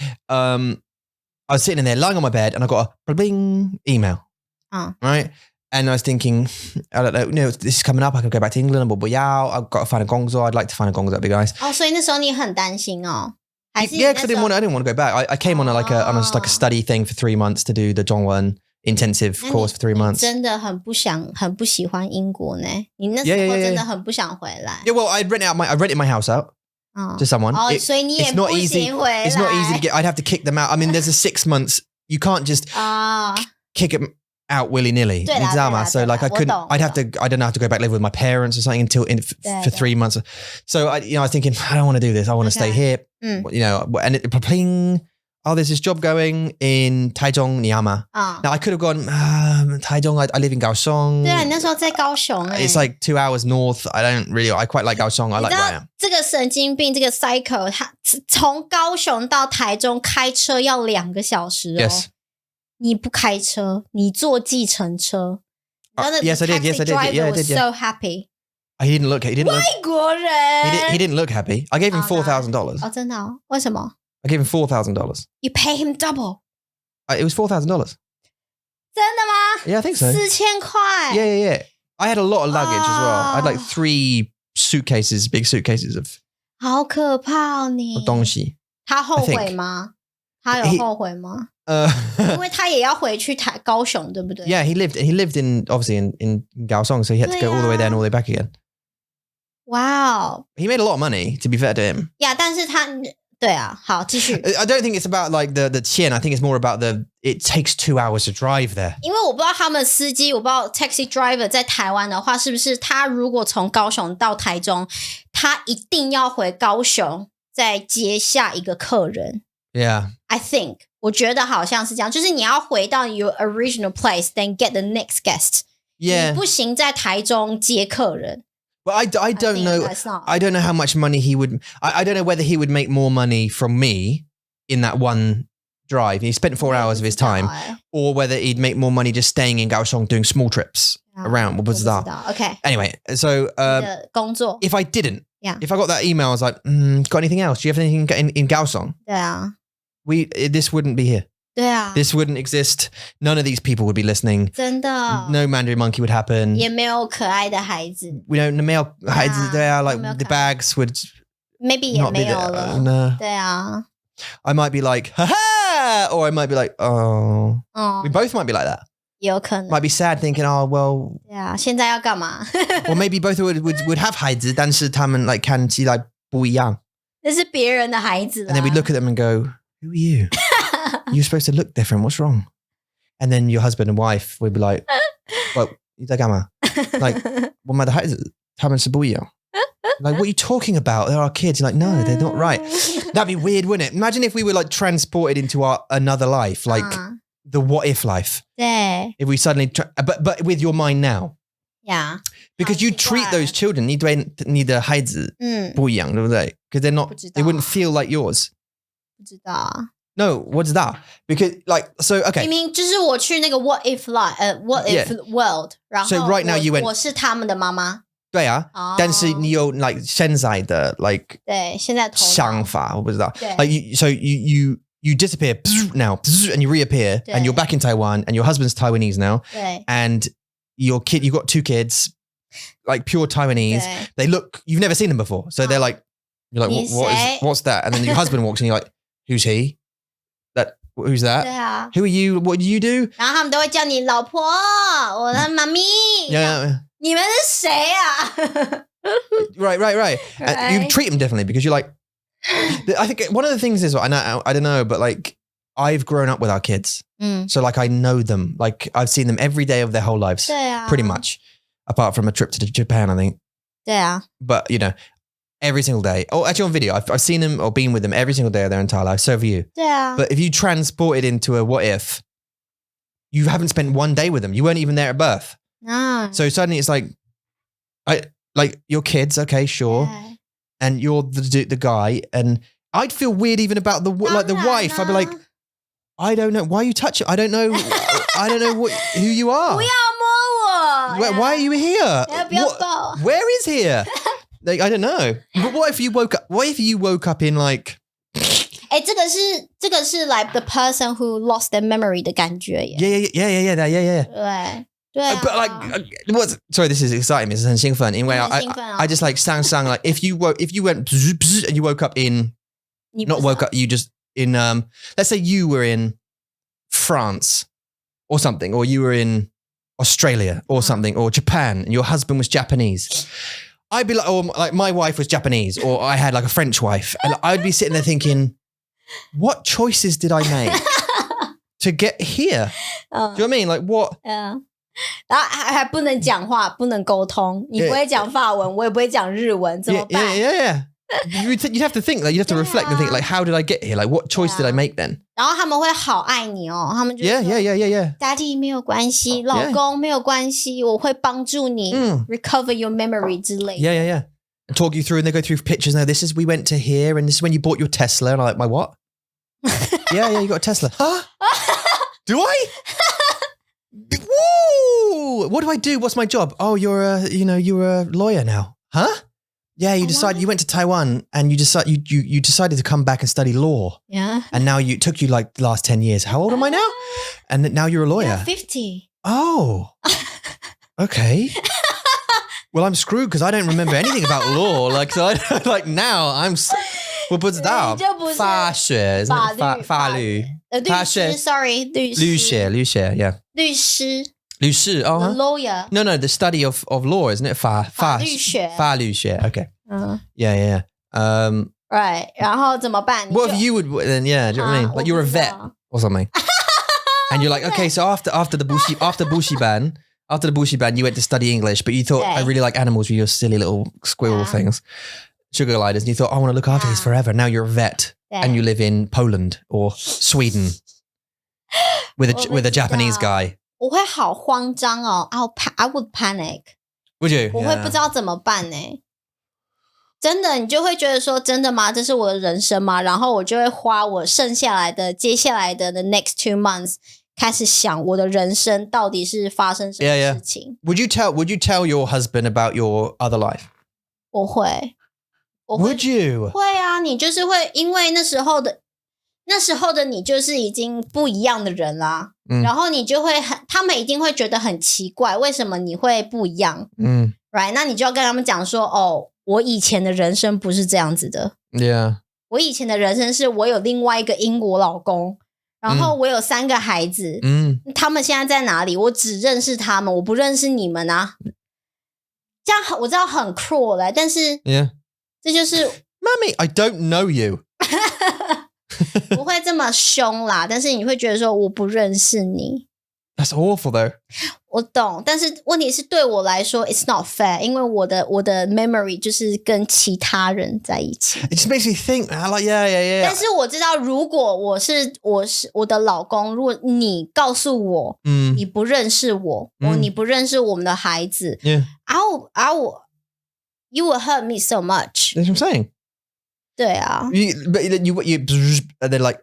I was sitting in there, lying on my bed, and I got a bling email. Right, and I was thinking, I don't know. No, this is coming up. I could go back to England. But I've got to find a gongzo. I'd like to find a gongzo. That'd be nice. 哦，所以那时候你很担心哦。Yeah, because I didn't want to go back. I came on a study thing for 3 months to do the Zhongwen. intensive course for 3 months. 真的很不喜欢英国呢？你那时候真的很不想回来。Yeah, well, I rented my house out to someone. 所以你也不行回来。It's not easy to get. I'd have to kick them out. I mean, there's a 6 months. You can't just kick them out willy nilly. 对啦， So like I couldn't. I'd have to. I don't have to go back live with my parents or something for 3 months. So I was thinking, I don't want to do this. I want to stay here. And pling. Oh, there's this job going in Taichung, Niama. Now I could have gone Taichung. I live in Kaohsiung. 对啊，你那时候在高雄It's like 2 hours north. I quite like Kaohsiung. I like where I am. 这个神经病，这个 psycho， 他从高雄到台中开车要2个小时哦。Yes. 你不开车，你坐计程车。Yes, I did. Yes, I did. Driver Yeah, I was did. Yeah. so happy. He didn't look. 外国人。He didn't look happy. I gave him $4,000. 哦，真的哦？为什么？ I gave him $4,000. You pay him double. It was $4,000. 真的吗？ Yeah, I think so. 4000块。Yeah. I had a lot of luggage as well. I had like 3 suitcases, big suitcases of 好可怕哦你。东西。他后悔吗？他有后悔吗？因为他也要回去高雄，对不对？ Yeah, he lived in obviously in Kaohsiung, so he had to go all the way there and all the way back again. Wow. He made a lot of money, to be fair to him. Yeah, 但是他对啊，好，继续。I don't think it's about like the 钱 I think it's more about it takes 2 hours to drive there. 因为我不知道他们司机，我不知道 taxi driver 在台湾的话，是不是他如果从高雄到台中，他一定要回高雄再接下一个客人。Yeah. I think 我觉得好像是这样，就是你要回到 your original place, then get the next guest. Yeah. 你不行在台中接客人。But I don't know. I don't know how much money he would. I don't know whether he would make more money from me in that one drive. He spent 4 hours of his time, or whether he'd make more money just staying in Kaohsiung doing small trips around. 我不知道. Okay. Anyway, so 工作 if I didn't, yeah. If I got that email, I was like, got anything else? Do you have anything in Kaohsiung? 对啊 This wouldn't be here. 对啊 This wouldn't exist. None of these people would be listening. 真的 No Mandarin Monkey would happen. 也没有可爱的孩子 We don't. The male hides there. Like 没有 the 可爱 bags would maybe 也 not be 没有 there. 了 No. 对啊 I might be like, ha ha, or I might be like, oh. We both might be like that. 有可能 Might be sad, thinking, oh well. 对啊现在要干嘛 Or maybe both would have 孩子，但是他们 like 看起来不一样。那是别人的孩子 And then we look at them and go, who are you? You're supposed to look different. What's wrong? And then your husband and wife would be like, well, 你在干嘛 Like, 我们的孩子他们是不一样 Like, what are you talking about? They're our kids. You're like, no, they're not right. That'd be weird, wouldn't it? Imagine if we were like transported into another life, like the what if life. 对 If we suddenly, but with your mind now. Yeah Because you treat those children, 你的孩子不一样，对不对？ Because they're not, they wouldn't feel like yours. 不知道啊 No, what's that? Because like, so, okay. 明明就是我去那个 what if what if world 然后 So right now you went 我是他们的妈妈对啊但是你有 like 现在的 like 对现在头脑想法我不知道对 like you disappear now and you reappear 对 and you're back in Taiwan and your husband's Taiwanese now 对 and you've got 2 kids like pure Taiwanese 对 they look you've never seen them before so they're like you're like what's that and then your husband walks in and you're like who's he who's that 对啊 who are you what do you do 然后他们都会叫你老婆我的妈咪 yeah 你们是谁啊 right and you treat them differently because you're like I think one of the things is I don't know but like I've grown up with our kids so like I know them like I've seen them every day of their whole lives 对啊 pretty much apart from a trip to Japan I think 对啊 but you know every single day oh actually on video I've seen them or been with them every single day of their entire life so have you 对啊 but if you transported into a what if you haven't spent one day with them you weren't even there at birth so suddenly it's like your kids okay sure 对 and you're the guy and I'd feel weird even about the wife I'd be like I don't know why you touch it I don't know who you are 不要摸我 why are you here 不要抱 where is here like I don't know but what if you woke up in like 哎这个是 like the person who lost their memory 的感觉耶 yeah 对啊 but like sorry this is exciting this is 很兴奋因为 I just like sang like if you went and you woke up in not woke up you just in let's say you were in France or something, or you were in Australia or something, or Japan, and your husband was Japanese, I'd be like, or like my wife was Japanese, or I had like a French wife, and I'd be sitting there thinking, what choices did I make to get here? Do you know what I mean? Like what? Yeah. 然后还不能讲话，不能沟通，你不会讲法文，我也不会讲日文，怎么办？ Yeah. You'd have to think, like, you'd have to reflect and think, like, how did I get here? Like, what choice did I make then? 然后他们会好爱你哦，他们就说 Yeah. Daddy 没有关系，老公没有关系，我会帮助你 recover your memory 之类的。Yeah. And talk you through, and they go through pictures. Now, this is we went to here, and this is when you bought your Tesla. And I'm like, my what? Yeah, you got a Tesla. Huh? Do I? Woo! What do I do? What's my job? Oh, you're a lawyer now. Huh? Yeah, you went to Taiwan and you decided to come back and study law. Yeah. And now it took you like the last 10 years. How old am I now? And now you're a lawyer. You're 50. Oh. Okay. Well, I'm screwed because I don't remember anything about law. Like, so now I'm 我不知道法学 法律律师 sorry 律师律师 yeah 律师 oh the lawyer no the study of law isn't it 法律学 okay yeah right 然后怎么办 what if you would then yeah do you know what I mean like you're a vet or something and you're like okay so after the Bushiban you went to study English but you thought I really like animals with your silly little squirrel things sugar gliders and you thought I want to look after these forever. Now you're a vet and you live in Poland or Sweden with a Japanese guy. 我会好慌张哦 I would panic. Would you? 我会不知道怎么办呢真的你就会觉得说真的吗这是我的人生吗然后我就会花我剩下来的接下来的 the next 2 months 开始想我的人生到底是发生什么事情 Would you tell your husband about your other life? 我会 Would you? 会啊你就是会因为那时候的你就是已经不一样的人啦然后你就会他们一定会觉得很奇怪为什么你会不一样right 那你就要跟他们讲说哦我以前的人生不是这样子的 Yeah 我以前的人生是我有另外一个英国老公然后我有3个孩子他们现在在哪里我只认识他们我不认识你们啊这样我知道很 cruel 啦但是 Yeah这就是 Mommy, I don't know you 不会这么凶啦但是你会觉得说我不认识你 That's awful though 我懂但是问题是对我来说 it's not fair 因为我的 memory 就是跟其他人在一起 It just makes me think like yeah 但是我知道如果我是我的老公如果你告诉我你不认识我你不认识我们的孩子 Yeah You will hurt me so much. That's what I'm saying. 对啊 But you they're like,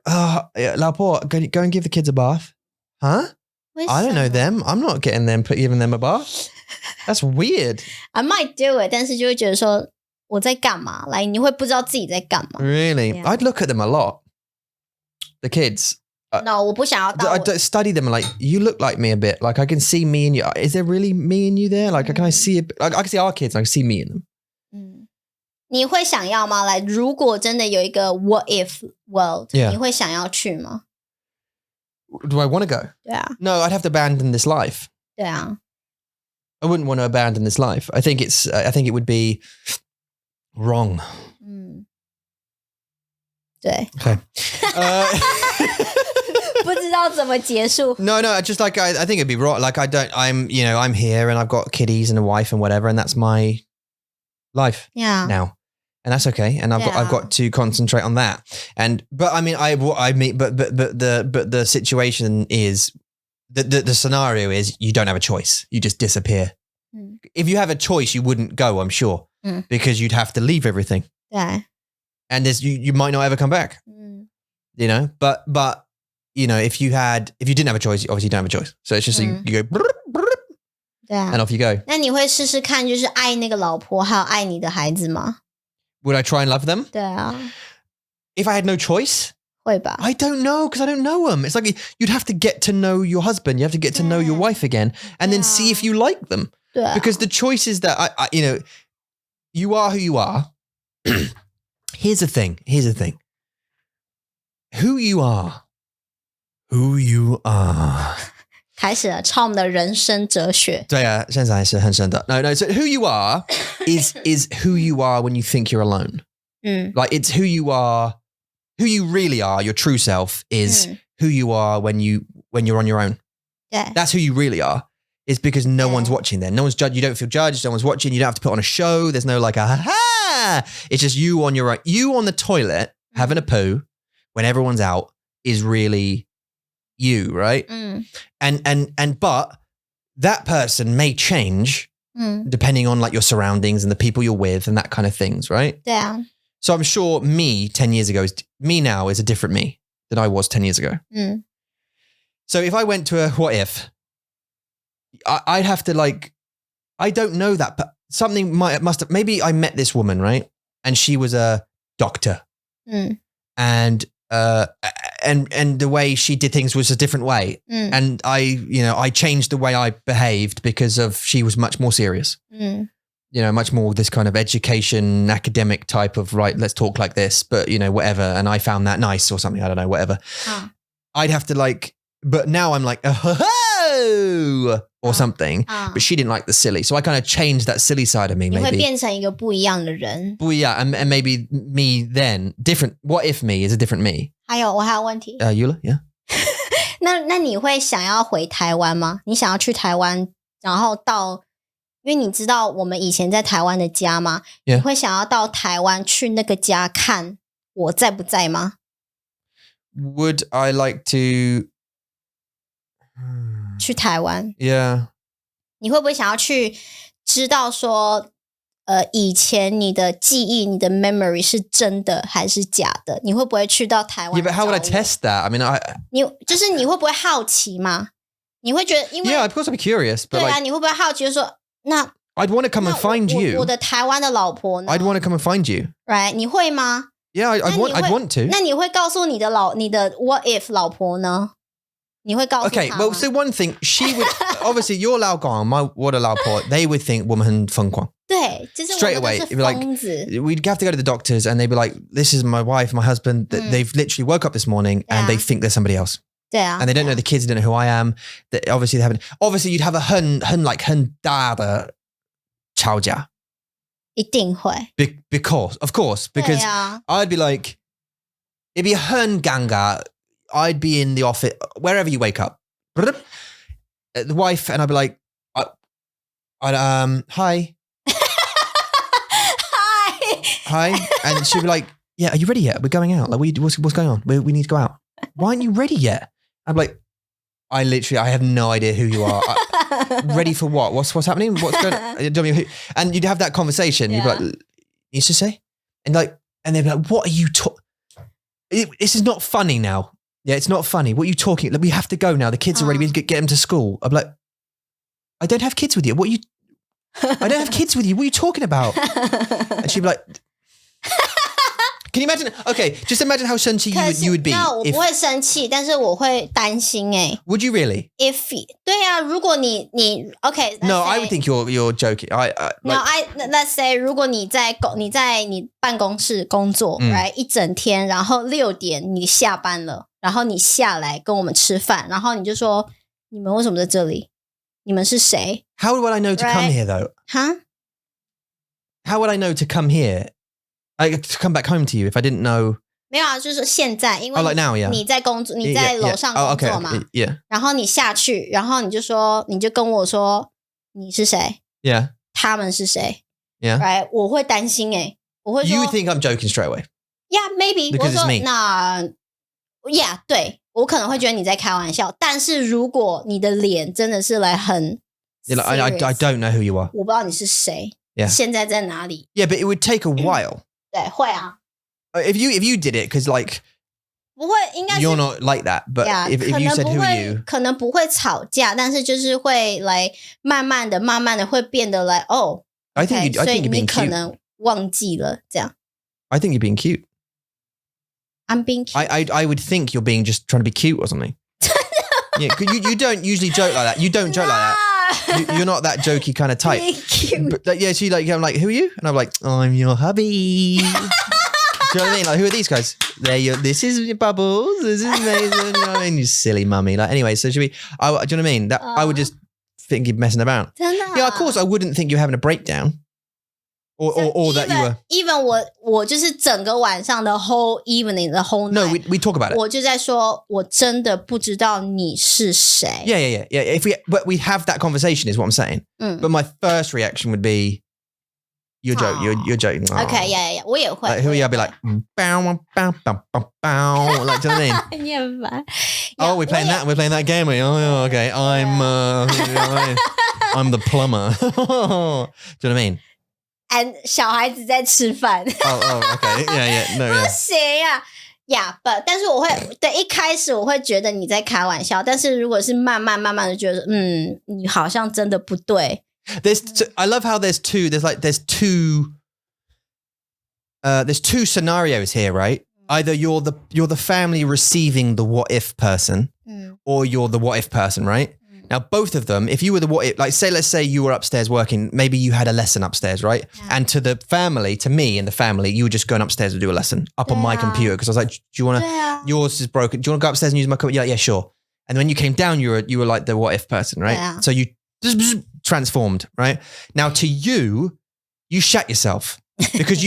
老婆, go and give the kids a bath. Huh? I don't know them. I'm not giving them a bath. That's weird. I might do it, 但是就会觉得说我在干嘛？来，你会不知道自己在干嘛 Really? Yeah. I'd look at them a lot. The kids. No, 我不想要到 I study them like, you look like me a bit. Like I can see me in you. Is there really me and you there? Like can I see I can see our kids and I can see me in them. 你会想要吗？来，如果真的有一个 what if world， 你会想要去吗？ Do I want to go? 对啊 No, I'd have to abandon this life. 对啊 I wouldn't want to abandon this life. I think it would be wrong. 对 Okay. 不知道怎么结束 No, just like I think it'd be wrong. Like I'm here and I've got kiddies and a wife and whatever and that's my life now. And that's okay. And I've got to concentrate on that. But I mean, but the situation is the scenario is you don't have a choice. You just disappear. If you have a choice, you wouldn't go, I'm sure, because you'd have to leave everything. Yeah. And you might not ever come back, you know, but if you didn't have a choice, you obviously don't have a choice. So it's just you go, and off you go. 那你会试试看就是爱那个老婆还有爱你的孩子吗 Would I try and love them? 对啊 If I had no choice? 会吧 I don't know because I don't know them. It's like you'd have to get to know your husband. You have to get to know your wife again and then see if you like them. 对啊 Because the choices that you are who you are. Here's the thing. Who you are 开始了，抄我们的人生哲学。对啊，现在还是很深的。No, so who you are is who you are when you think you're alone. Like it's who you are, who you really are, your true self is who you are when you're on your own. Yeah. That's who you really are. It's because no one's watching then. No one's judged. You don't feel judged. No one's watching. You don't have to put on a show. There's no like it's just you on your own. You on the toilet having a poo when everyone's out is really you, right? But that person may change depending on like your surroundings and the people you're with and that kind of things, right? Yeah. So I'm sure me 10 years ago, me now is a different me than I was 10 years ago. So if I went to a what if, I'd have to like, I don't know that, but something must have, maybe I met this woman, right? And she was a doctor and the way she did things was a different way. And I changed the way I behaved because of, she was much more serious, much more this kind of education, academic type of, right, let's talk like this, but whatever. And I found that nice or something. I don't know, whatever. I'd have to like, but now I'm like, oh, or something, but she didn't like the silly. So I kind of changed that silly side of me. Maybe. 你会变成一个不一样的人。不一样 and maybe me then, different, what if me is a different me? 我还有问题。Eula, yeah. 那你会想要回台湾吗？你想要去台湾，然后因为你知道我们以前在台湾的家吗？ Yeah. 你会想要到台湾去那个家看我在不在吗？ Would I like to 去台湾 Yeah. 你会不会想要去知道说以前你的记忆你的 memory 是真的还是假的？你会不会去到台湾 Yeah, but how would I test that? I mean, 就是你会不会好奇吗？你会觉得因为 Yeah, of course I'd be curious, but 对啊 like 你会不会好奇就是说那 I'd want to come and find you. 我的台湾的老婆呢 I'd want to come and find you. Right 你会吗？ Yeah, I'd want to. 那你会告诉你的 what if 老婆呢？你会告诉她吗 Okay, well, so one thing, she would, obviously, your Lao Gong, my what a Lao Po, they would think woman 很疯狂. 对，就是 Straight 我 away, 们都 it'd be like, 是疯子 we'd have to go to the doctors and they'd be like, this is my wife, my husband, they've literally woke up this morning and they think there's somebody else. 对啊 And they don't know the kids, they don't know who I am. Obviously, you'd have a 很大的吵架. 一定会 Because, of course, because 对啊 I'd be like, it'd be 很尴尬. I'd be in the office, wherever you wake up. The wife and I'd be like, hi. Hi. And she'd be like, yeah, are you ready yet? We're going out. Like, what's going on? We need to go out. Why aren't you ready yet? I'm like, I have no idea who you are. Ready for what? What's happening? What's going on? And you'd have that conversation. You'd be like, you should say? And they'd be like, what are you talking? This is not funny now. Yeah, it's not funny. What are you talking? Like, we have to go now. The kids are ready. We need to get them to school. I'm like, I don't have kids with you. I don't have kids with you. What are you talking about? And she'd be like, can you imagine? Okay, just imagine how 生气 you would be. No, 我不会生气，但是我会担心Would you really?对啊，如果你 okay. No, I would think you're joking. Let's say 如果你在你办公室工作，right 一整天，然后6点你下班了，然后你下来跟我们吃饭，然后你就说你们为什么在这里？你们是谁 How would I know to come here though? Huh? How would I know to come here? To come back home to you if I didn't know? 没有啊，就是现在，因为 like now, yeah. 你在工作，你在楼上工作嘛 yeah. 然后你下去，然后你就跟我说你是谁 Yeah. 他们是谁 Yeah. Right 我会担心我会说 You would think I'm joking straight away. Yeah, maybe. Because 我说 it's me. 那 Yeah, 对，我可能会觉得你在开玩笑，但是如果你的脸真的是来很 You're like, I don't know who you are. 我不知道你是谁 Yeah. 现在在哪里 Yeah, but it would take a while. 对，会啊 If you did it, because like 不会，应该是 you're not like that. But Yeah, if you said who are you, 可能不会吵架，但是就是会来慢慢的会变得来哦。I think you're 所以 being 你可 cute. 能忘记了这样。I think you're being cute. I'm being cute. I would think you're being just trying to be cute or something. Yeah, 'cause you don't usually joke like that. You don't joke like that. You're not that jokey kind of type. Being cute. But yeah, she like I'm like, who are you? And I'm like, I'm your hubby. you know what I mean? Like, who are these guys? This is Bubbles. This is Mason. You know what I mean? You silly mummy. Like, anyway, so do you know what I mean? That I would just think you're messing about. Yeah, of course I wouldn't think you're having a breakdown. Or that you were. Even 我就是整个晚上的 whole evening, the whole night. No, we talk about it. 我就在说，我真的不知道你是谁。Yeah. But we have that conversation, is what I'm saying. But my first reaction would be, you're joking. You're joking. Okay, yeah. 我也会。Like, who are you? I'd be like, bow, bow, bow, bow, bow. Like, do you know what I mean? 你很烦。Oh, we're playing that. We're playing that game. Oh, okay. I'm the plumber. Do you know what I mean? And 小孩子在吃饭。Oh, okay. Yeah. No, 不行呀。Yeah, but 但是我会对一开始我会觉得你在开玩笑，但是如果是慢慢的觉得，你好像真的不对。I love how there's two scenarios here, right? Either you're the family receiving the what if person, or you're the what if person, right? Now, both of them, if you were the what if, like let's say you were upstairs working, maybe you had a lesson upstairs, right? Yeah. And to me and the family, you were just going upstairs to do a lesson up on my computer. Because I was like, do you want to, yours is broken. Do you want to go upstairs and use my computer? Yeah, sure. And when you came down, you were like the what if person, right? Yeah. So you just transformed, right? Now to you shat yourself because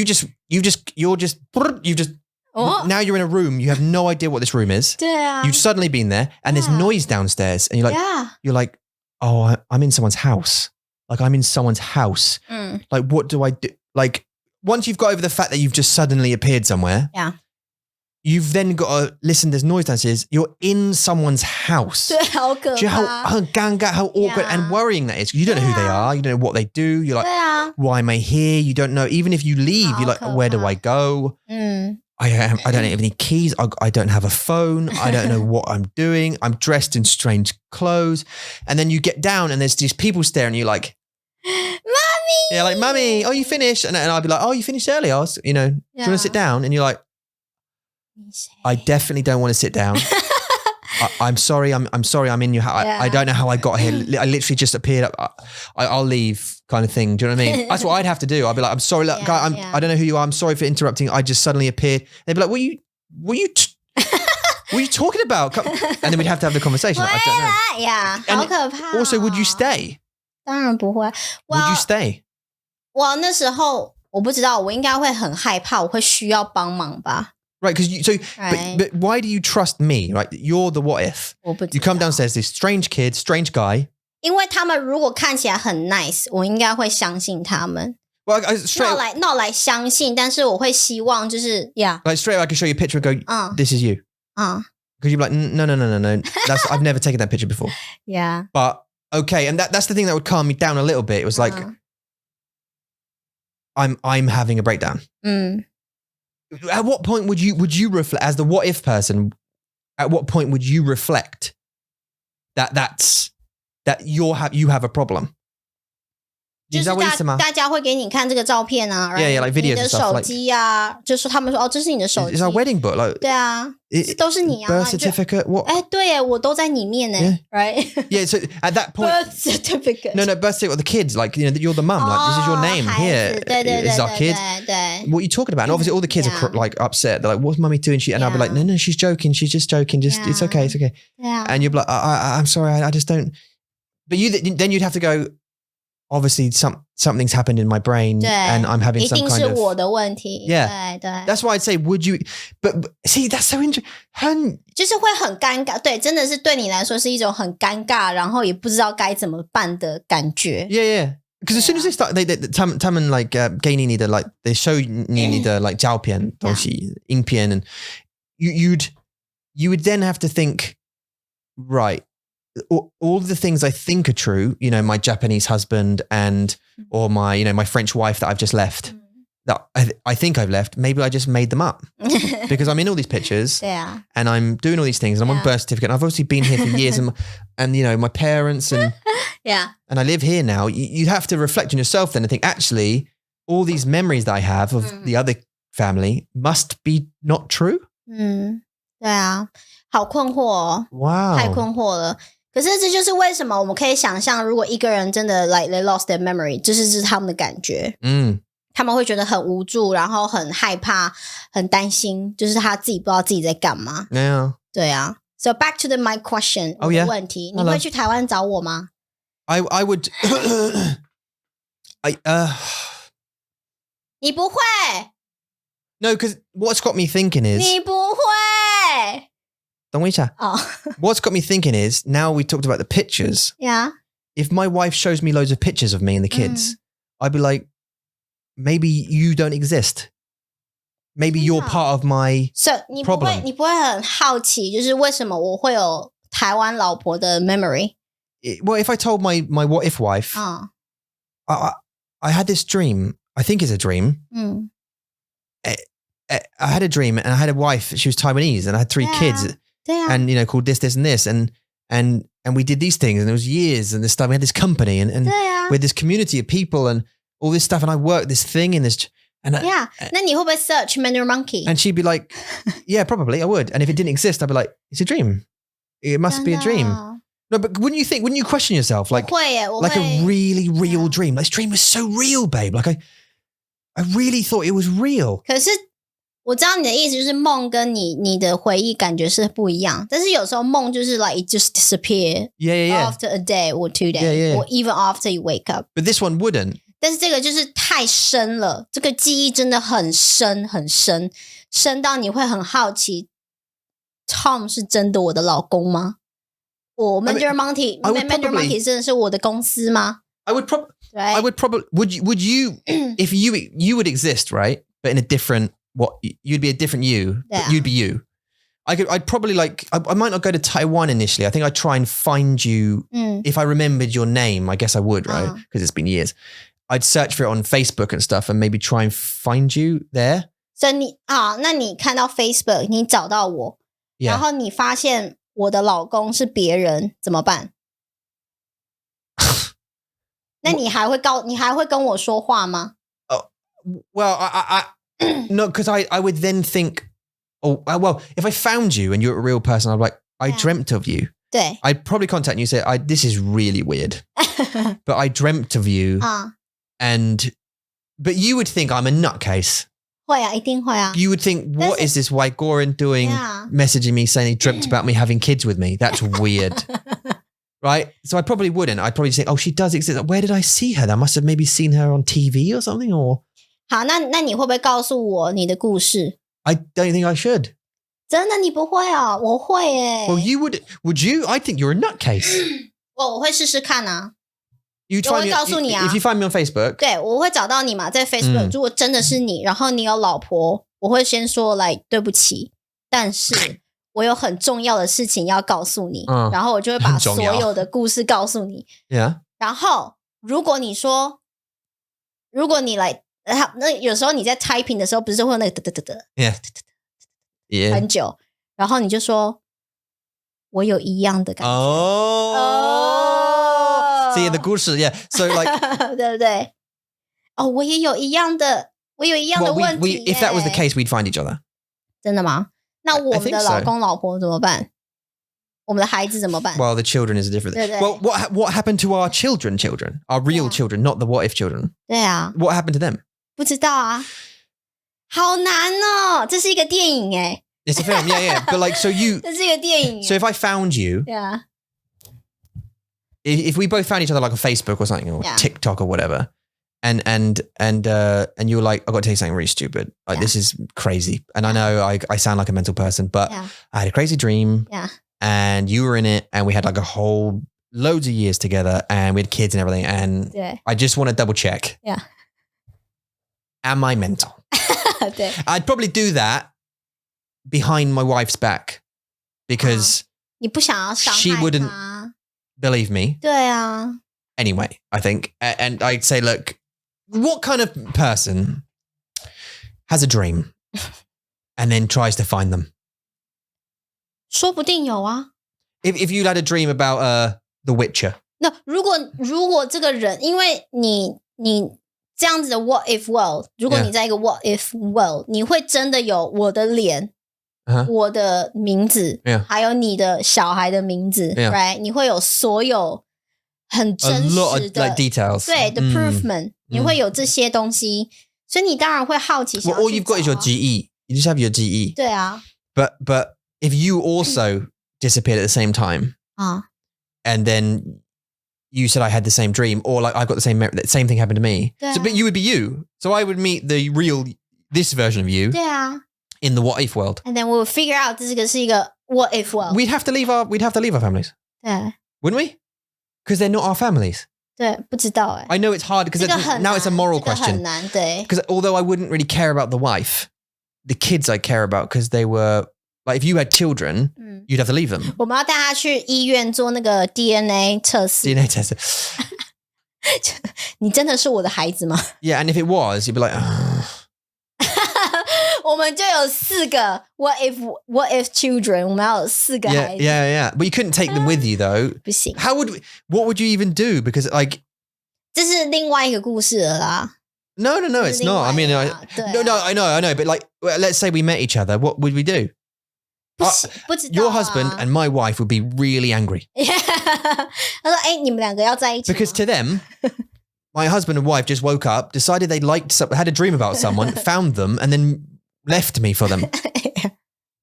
now you're in a room. You have no idea what this room is. Yeah. You've suddenly been there and there's noise downstairs and you're like, oh, I'm in someone's house. Like I'm in someone's house. Like, what do I do? Like once you've got over the fact that you've just suddenly appeared somewhere. Yeah. You've then got to listen. There's noise downstairs. You're in someone's house. 对，好可怕。 Do you know how尴尬, how awkward and worrying that is? You don't know who they are. You don't know what they do. You're like, why am I here? You don't know. Even if you leave, you're like, where do I go? I don't have any keys. I don't have a phone. I don't know what I'm doing. I'm dressed in strange clothes. And then you get down and there's these people staring at you like, Mommy! Yeah, like, Mummy, oh, you finished? And I'll be like, oh, you finished early? Do you want to sit down? And you're like, I definitely don't want to sit down. I'm sorry. I'm sorry. I'm in your house. I don't know how I got here. I literally just appeared. I'll leave kind of thing. Do you know what I mean? That's what I'd have to do. I'd be like, I'm sorry. Look, guy, I don't know who you are. I'm sorry for interrupting. I just suddenly appeared. They'd be like, what are you talking about? And then we'd have to have the conversation. Like, I don't know. Yeah. 好可怕。 Also, would you stay? 当然不会。 Would you stay? 我那时候我不知道，我应该会很害怕，我会需要帮忙吧。 Right, because but why do you trust me? Right, you're the what if. You come downstairs, this strange kid, strange guy. 因为他们如果看起来很 nice， 我应该会相信他们。 Well, not like 相信，但是我会希望就是 Like straight away, I can show you a picture and go, this is you. Because you're like, no. I've never taken that picture before. Yeah. But okay, and that's the thing that would calm me down a little bit. It was like, I'm having a breakdown. At what point would you reflect as the what if person? At what point would you reflect that you have a problem? 就是大家会给你看这个照片啊 Yeah, like videos 你的手机啊，就是他们说这是你的手机 It's our wedding book, like 对啊，都是你啊 birth certificate, what? 对耶，我都在里面呢 right? Yeah, so at that point birth certificate. No, birth certificate with the kids, like, you're the mum, like, this is your name here. 对 This is our kid. 对 What are you talking about? And obviously all the kids are like upset. They're like, what's mummy doing? And I'll be like, no, she's joking. She's just joking. It's okay. Yeah. And you'll be like, I'm sorry. I just don't. But then you'd have to go, obviously something's happened in my brain and I'm having some kind of 一定是我的问题 Yeah. 对 That's why I'd say, would you, but see, that's so interesting. 就是会很尴尬，对，真的是对你来说是一种很尴尬，然后也不知道该怎么办的感觉。 Yeah. Because as soon as they start, 他们 like 给你的 like they show 你的 like 照片东西影片 and you would then have to think, right, all the things I think are true, my Japanese husband or my French wife that I've just left, that I think I've left, maybe I just made them up because I'm in all these pictures and I'm doing all these things and I'm on birth certificate and I've obviously been here for years and my parents and and I live here now. You have to reflect on yourself then and think, actually, all these memories that I have of the other family must be not true. 对啊，好困惑哦 Wow. 太困惑了。可是这就是为什么我们可以想象，如果一个人真的 like they lost their memory， 这是他们的感觉。他们会觉得很无助，然后很害怕，很担心，就是他自己不知道自己在干嘛。Yeah. 对啊。So back to my question. Oh yeah. 问题，你会去台湾找我吗？ I would. 你不会。No, because what's got me thinking is. 你不会。等我一下。Oh. What's got me thinking is now we talked about the pictures. Yeah. If my wife shows me loads of pictures of me and the kids, I'd be like, maybe you don't exist. Maybe you're part of my problem. 你不會很好奇，就是為什麼我會有台灣老婆的 memory? Well, if I told my what if wife, I had this dream. I think it's a dream. I had a dream and I had a wife. She was Taiwanese and I had 3 kids. And, called this, and this. And we did these things and it was years and this stuff. We had this company and we had this community of people and all this stuff. And I worked this thing in this...那你會不會 search Mandarin Monkey? And she'd be like, yeah, probably I would. And if it didn't exist, I'd be like, it's a dream. It must be a dream. No, but wouldn't you question yourself? Like a really real dream. Like, this dream was so real, babe. Like I really thought it was real. 可是我知道你的意思就是梦跟你的回忆感觉是不一样，但是有时候梦就是 like it just disappear after a day or 2 days or even after you wake up. But this one wouldn't. 但是这个就是太深了，这个记忆真的很深很深，深到你会很好奇 Tom 是真的我的老公吗？我 Mandarin Monkey 真的是我的公司吗？ I would probably would you if you would exist, right? But in a different you'd be a different you, but you'd be you. I'd probably I might not go to Taiwan initially. I think I'd try and find you. If I remembered your name, I guess I would, right? Because it's been years. I'd search for it on Facebook and stuff and maybe try and find you there. 所以那你看到 Facebook 你找到我，然后你发现我的老公是别人怎么办？那你还会跟我说话吗？ Well, I no, because I would then think, well, if I found you and you're a real person, I'd be like, I dreamt of you. 对 I'd probably contact you and say, this is really weird, but I dreamt of you. But you would think I'm a nutcase. 会啊，一定会啊。 You would think, what is this white Goran doing, messaging me saying he dreamt about me having kids with me? That's weird. Right? So I probably wouldn't. I'd probably think, she does exist. Where did I see her? I must have maybe seen her on TV or something. Or 好，那你会不会告訴我你的故事？ I don't think I should. 真的你不會啊？我會耶。 Well, would you? I think you're a nutcase. 我會試試看啊。 我會告訴你啊。If you find me on Facebook. 對，我會找到你嘛，在 Facebook。如果真的是你，然後你有老婆，我會先說來對不起，但是我有很重要的事情要告訴你，然後我就會把所有的故事告訴你。Yeah. 然後如果你來，那有時候你在 typing 的時候，不是會有那個Yeah. 很久，然後你就說我有一樣的感覺。See the 故事 yeah. So like 對不對？我也有一樣的問題。If that was the case, we'd find each other. 真的嗎？那我們的老公老婆怎麼辦？我們的孩子怎麼辦？ Well, the children is a different thing. Well, what happened to our children, our real children, not the what if children? 對啊。 What happened to them? 不知道啊。好難哦，這是一個電影耶。 It's a film, yeah. But like, so you... 這是一個電影。 So if I found you... Yeah. If we both found each other like on Facebook or something, or TikTok or whatever, and you were like, I've got to tell you something really stupid. Like, this is crazy. And I know I sound like a mental person, but I had a crazy dream. Yeah. And you were in it, and we had like a whole loads of years together, and we had kids and everything. And I just want to double check. Yeah. Am I mental? I'd probably do that behind my wife's back because she wouldn't believe me. 对啊。 Anyway, I think. And I'd say, look, what kind of person has a dream and then tries to find them? 說不定有啊。 If you had a dream about The Witcher. 那如果这个人，因为你这样子的 what if world， 如果你在一个 what if world， 你会真的有我的脸，我的名字，还有你的小孩的名字 ，right？ 你会有所有很真实的 details， 对的 proofment， 你会有这些东西，所以你当然会好奇想要去找啊。 all you've got is your GE. You just have your GE. 对啊。But if you also disappeared at the same time, and then you said I had the same dream, or like I've got the same thing happened to me. So, but you would be you. So I would meet the real this version of you. 对啊。In the what if world. And then we'll figure out 这个是一个 what if world. We'd have to leave our families. 对。Wouldn't we? Because they're not our families. 对，不知道哎。I know it's hard because now it's a moral question. 很难，对。Because although I wouldn't really care about the wife, the kids I care about because they were like if you had children, you'd have to leave them. 我们要带他去医院做那个 DNA 测试。DNA test. 你真的是我的孩子吗？ Yeah, and if it was, you'd be like, 我们就有4个 what if children， 我们要有4个孩子。Yeah. But you couldn't take them with you though. 不行。What would you even do? Because like 这是另外一个故事了啦。No, it's not. I mean, no, I know. But like, let's say we met each other. What would we do? 不知道啊。 Your husband and my wife would be really angry. 他说：“你们2个要在一起吗。” Because to them, my husband and wife just woke up, decided they had a dream about someone, found them, and then left me for them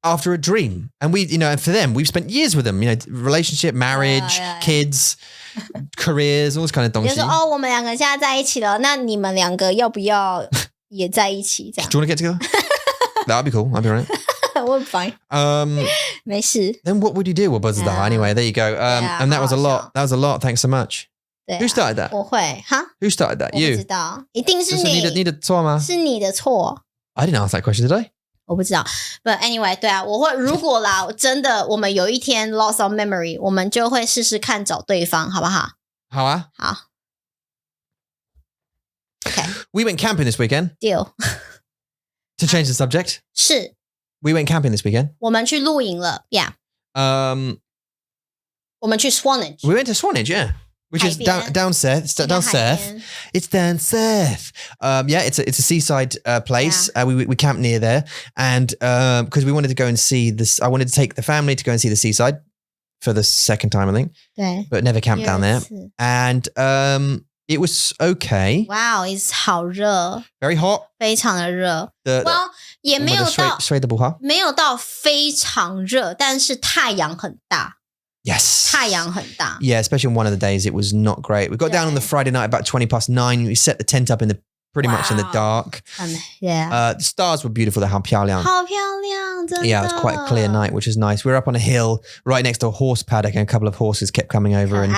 after a dream. And we, and for them, we've spent years with them. Relationship, marriage, kids, careers, all this kind of 东西。就说我们2个现在在一起了，那你们2个要不要也在一起？这样。Do you want to get together? That'd be cool. I'd be right. I'm fine. 没事。 Then what would you do? 我不知道。Anyway, there you go. And that was a lot. That was a lot. Thanks so much. Who started that? 我会哈。Who started that? You. 我不知道，一定是你。你的错吗？是你的错。I didn't ask that question, did I? 我不知道。But anyway, 对啊，我会如果啦，真的我们有一天 lost of memory， 我们就会试试看找对方，好不好？好啊。好。Okay. We went camping this weekend. Deal. To change the subject. 是。We went camping this weekend. 我们去露营了 ，Yeah. 我们去 Swanage. We went to Swanage, yeah. Which is down south. Down south. It's down south. Yeah, it's a seaside place. Yeah. We camped near there, and because we wanted to go and see this, I wanted to take the family to go and see the seaside for the second time, I think. 对. But never camped down there, and it was okay. Wow, it's 好热. Very hot. 非常的热. Well, 也没有到没有到非常热，但是太阳很大。Yes. 太阳很大。 Yeah, especially on one of the days it was not great. We got down on the Friday night about 9:20. We set the tent up pretty much in the dark. Yeah. The stars were beautiful. 好漂亮。好漂亮，真的。Yeah, it was quite a clear night, which is nice. We were up on a hill right next to a horse paddock, and a couple of horses kept coming over and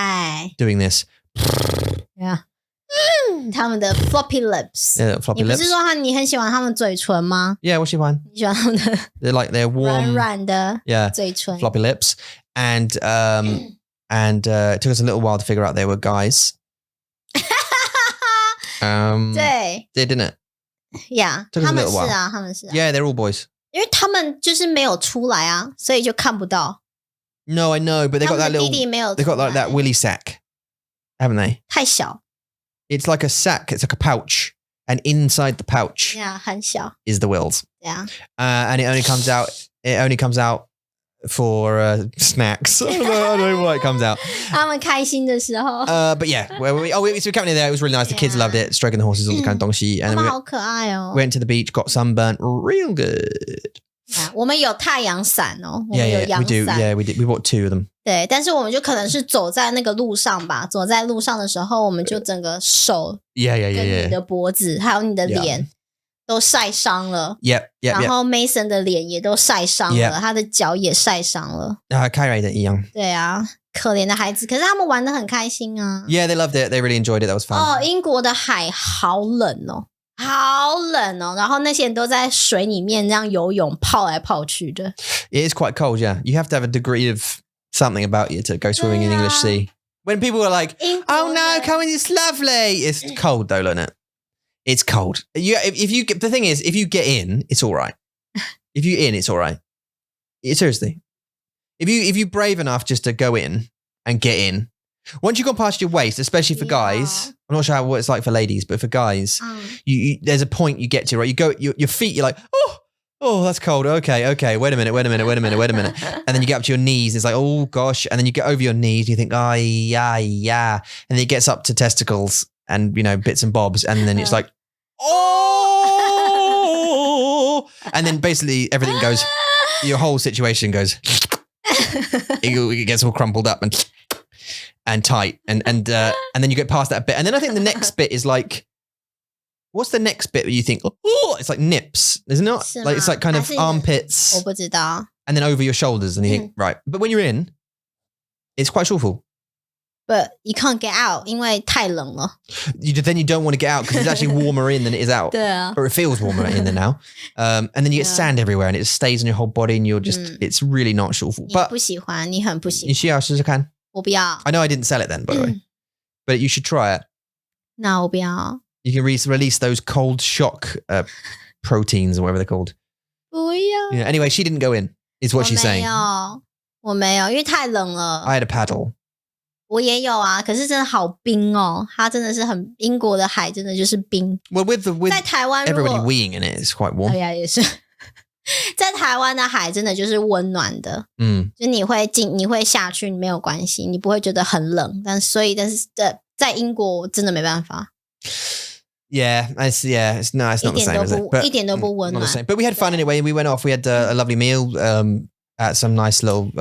doing this. Yeah. 他们的 floppy lips. Yeah, floppy lips. 你不是说你很喜欢他们嘴唇吗？ Yeah, 我喜欢。你喜欢他们的 They're warm, 软的 yeah, 嘴唇 floppy lips, and it took us a little while to figure out they were guys. 对 they didn't. Yeah, 他们是啊，他们是啊。Yeah, they're all boys. 因为他们就是没有出来啊，所以就看不到。No, I know, but they got that little. 弟弟没有 They got like that willy sack, haven't they? 太小。It's like a sack. It's like a pouch, and inside the pouch, yeah, 很小 is the wills. Yeah, and it only comes out. It only comes out for snacks. I don't know why it comes out. 他们开心的时候。But yeah, so we camped there. It was really nice. The kids loved it, stroking the horses, all this kind of 东西. And 他们好可爱哦。Went to the beach, got sunburnt, real good. 我们有太阳伞哦，我们有 we do. Yeah, we did. We bought 2 of them. 对，但是我们就可能是走在那个路上吧，走在路上的时候，我们就整个手跟你的脖子还有你的脸都晒伤了。然后 Mason 的脸也都晒伤了，他的脚也晒伤了。Kyrie 的一样。对啊，可怜的孩子，可是他们玩得很开心啊。Yeah, they loved it. They really enjoyed it. That was fun. 哦，英国的海好冷哦。好冷哦，然后那些人都在水里面这样游泳，泡来泡去的。It is quite cold, yeah. You have to have a degree of something about you to go swimming in English Sea. When people are like, "Oh no, Cohen, it's lovely," it's cold though, isn't it? It's cold. The thing is, if you get in, it's all right. If you're in, it's all right. Seriously, if you're brave enough just to go in and get in. Once you've gone past your waist, especially for guys, I'm not sure what it's like for ladies, but for guys, you there's a point you get to, right? You go, your feet, you're like, oh, that's cold. Okay. Wait a minute. And then you get up to your knees. It's like, oh gosh. And then you get over your knees. And you think, yeah. And then it gets up to testicles and, bits and bobs. And then it's like, oh, oh, and then basically everything goes, your whole situation goes, it gets all crumpled up and tight. And then you get past that bit. And then I think the next bit is like, what's the next bit that you think, oh, it's like nips, isn't it? Like, it's like kind of armpits. 我不知道. And then over your shoulders. And you think, right. But when you're in, it's quite awful. But you can't get out 因为太冷了. Then you don't want to get out because it's actually warmer in than it is out. 对啊. Or it feels warmer in than now. And then you get sand everywhere and it stays on your whole body and you're just, it's really not awful. 你不喜欢，你很不喜欢。你需要试试看。我不要。I know I didn't sell it then, by the way. But you should try it. 那我不要。You can release those cold shock proteins or whatever they're called. 不要. Yeah. Anyway, she didn't go in, is what she's saying. 我没有，因为太冷了。I had a paddle. 我也有啊，可是真的好冰哦，它真的是很英国的海，真的就是冰。Well, with 在台湾 everybody weeing in it, it's quite warm. 哎呀，也是。在台湾的海真的就是温暖的，就你会下去没有关系，你不会觉得很冷，但是在英国真的没办法。Yeah, it's not the same, is it? 一点都不温暖。Not the same. But we had fun anyway. We went off. We had a lovely meal at some nice little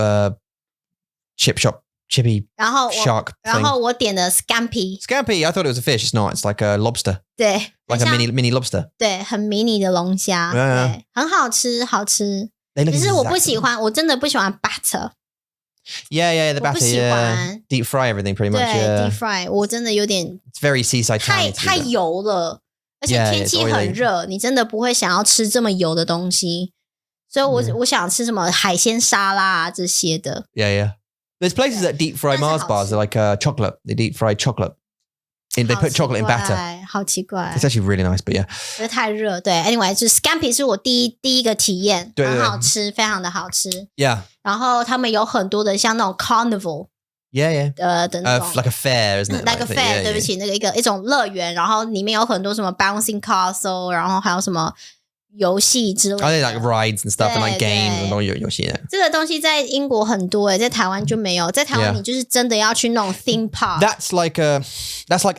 chip shop, chippy shark. 然后我点的 scampi. Scampi, I thought it was a fish. It's not. It's like a lobster. 对 like a mini lobster. 对，很迷你的龙虾，对，很好吃，好吃。只是我不喜欢，我真的不喜欢 butter. Yeah, the batter. Yeah. Deep fry everything pretty much. 对 yeah. deep fry 我真的有点 It's very seaside town. 太油了，而且天气很热，你真的不会想要吃这么油的东西。所以我想吃什么海鲜沙拉啊这些的。Yeah. There's places that deep fry Mars bars. They're like chocolate. They deep fry chocolate. They put chocolate in batter. 好奇怪。It's actually really nice, but yeah. 觉得太热，对。Anyway， 就是 scampi 是我第一个体验，很好吃，非常的好吃。Yeah. 然后他们有很多的像那种 carnival。Yeah. 的那种 like a fair, isn't it? Like a fair， 对不起，那个一种乐园，然后里面有很多什么 bouncing castle， 然后还有什么游戏之类的。I think like rides and stuff and like games 很多游戏的。这个东西在英国很多在台湾就没有。在台湾你就是真的要去那种 theme park. That's like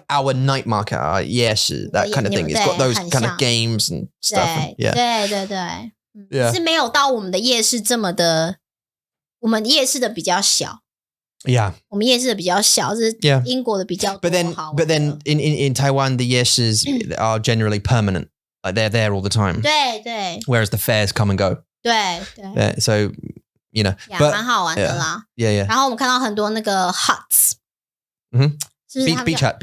our night market,夜市 that kind of thing. It's got those kind of games and stuff. 对，是没有到我们的夜市这么的，我们夜市的比较小。Yeah. 我们夜市的比较小，是英国的比较多。But then in Taiwan, the years are generally permanent. Like they're there all the time. 对。Whereas the fairs come and go. 对。So, you know. 蛮好玩的啦。Yeah. 然后我们看到很多那个 huts. Beach hut.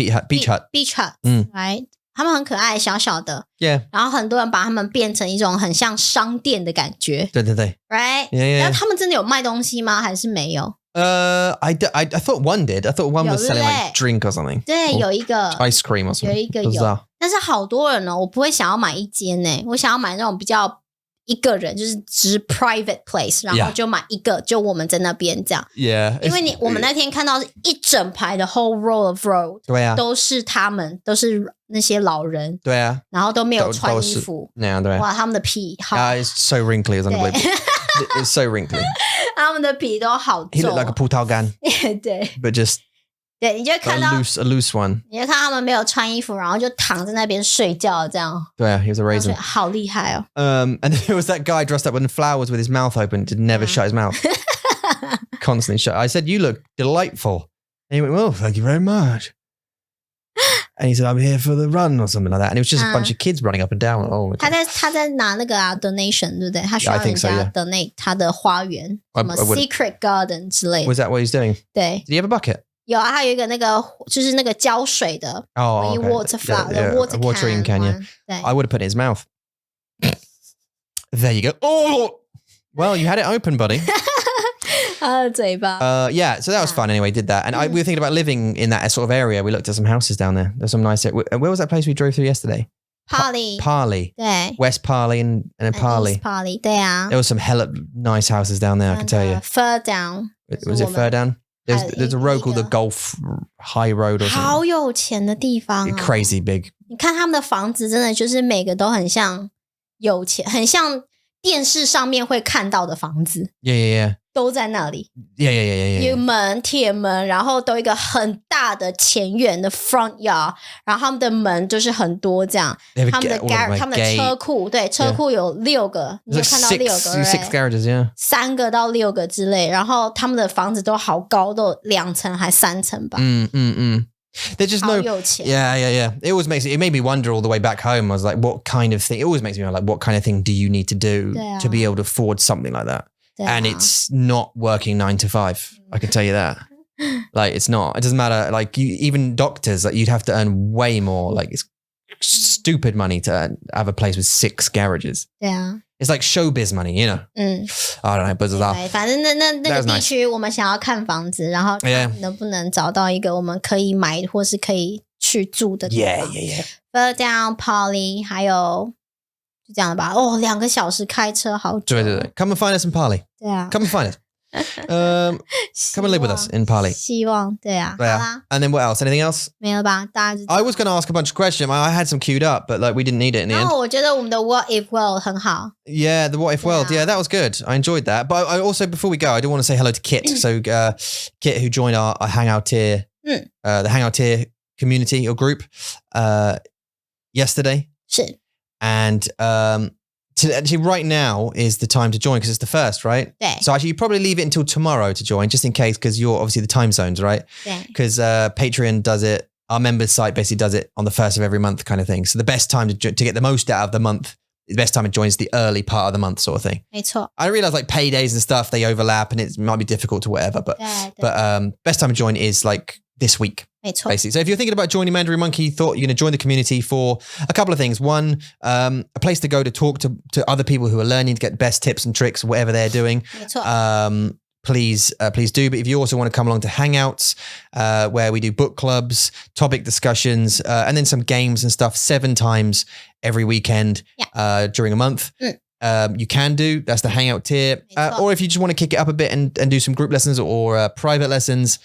Right. 他们很可爱，小小的。Yeah. 然后很多人把他们变成一种很像商店的感觉。对。Right. Yeah. 然后他们真的有卖东西吗？还是没有？I thought one did. I thought one was selling like drink or something. 对，有一个 ice cream or something. 有一个有，但是好多人哦，我不会想要买一间呢，我想要买那种比较一个人，就是只 private place， 然后就买一个，就我们在那边这样。Yeah. 因为我们那天看到是一整排的 whole row of road， 对啊，都是他们，都是那些老人，对啊，然后都没有穿衣服，对，哇，他们的皮好，it's so wrinkly, it's unbelievable. It's so wrinkly. 他们的皮都好皱。He looked like a 葡萄干。对。But just 对，你就看到 a loose one. 你就看他们没有穿衣服，然后就躺在那边睡觉，这样。对啊，he was a raisin. 好厉害哦。And there was that guy dressed up in flowers with his mouth open, did never shut his mouth. Constantly shut. I said, "You look delightful." And he went, "Well, thank you very much." And he said, "I'm here for the run" or something like that. And it was just a bunch of kids running up and down. Oh, 他在拿那个donation， 对不对？他需要人家 donate 他的花园，什么 secret garden 之类的。Was that what he's doing? 对。Did he have a bucket? 有啊，他有一个那个就是那个浇水的water watering can. Yeah. 对。I would have put it in his mouth. There you go. Oh, well, you had it open, buddy. 他的嘴巴。Yeah, so that was fun anyway, did that. And we were thinking about living in that sort of area. We looked at some houses down there. There's some nice... Where was that place we drove through yesterday? Parley. 对。West Parley and Parley. East Parley, 对啊。There was some hella nice houses down there, I can tell you. Fur down. Was it fur down? There's a road called the Gulf High Road or something. 好有钱的地方啊。Crazy big. 你看他们的房子真的就是每个都很像有钱，很像电视上面会看到的房子。Yeah. 都在那里。Yeah. 有门铁门，然后都一个很大的前院的 front yard， 然后他们的门就是很多这样，他们的车库，对，车库有6个，你就看到6个 ，6 garages, yeah， 3个到6个之类，然后他们的房子都好高，都2层还3层吧。There's just no. Yeah. It made me wonder all the way back home. I was like, what kind of thing? It always makes me wonder, like, what kind of thing do you need to do to be able to afford something like that? And it's not working 9 to 5. I can tell you that. Like, it's not. It doesn't matter. Like, even doctors, like, you'd have to earn way more. Like, it's stupid money to have a place with 6 garages. Yeah. It's like showbiz money, you know. I don't know, 不知道。反正那个地区我们想要看房子，然后看能不能找到一个我们可以买或是可以去住的地方。Further down, Pali， 还有就这样的吧。2个小时开车好久。对 ，Come and find us in Pali. 对啊 ，Come and find us. Come and live with us in Pali. 希望对啊。好啦 And then what else? Anything else? 没了吧？大家 I was going to ask a bunch of questions. I had some queued up, but like we didn't need it in the end. 我觉得我们的 What If World 很好。Yeah, the What If World. Yeah, that was good. I enjoyed that. But I also, before we go, I do want to say hello to Kit. So Kit, who joined our Hangout Tier, the Hangout Tier community or group yesterday. 是。And actually, right now is the time to join because it's the first, right? Yeah. So actually, you probably leave it until tomorrow to join, just in case, because you're obviously the time zones, right? Yeah. Because Patreon does it. Our members site basically does it on the 1st of every month, kind of thing. So the best time to get the most out of the month, the best time to join is the early part of the month, sort of thing. 没错。I realize like paydays and stuff they overlap, and it might be difficult to whatever. But best time to join is like this week. Basically. So if you're thinking about joining Mandarin Monkey, thought you're going to join the community for a couple of things. One, a place to go to talk to other people who are learning to get best tips and tricks, whatever they're doing. Please do. But if you also want to come along to Hangouts, where we do book clubs, topic discussions, and then some games and stuff 7 times every weekend during a month. You can do. That's the Hangout tier. Or if you just want to kick it up a bit and do some group lessons or private lessons,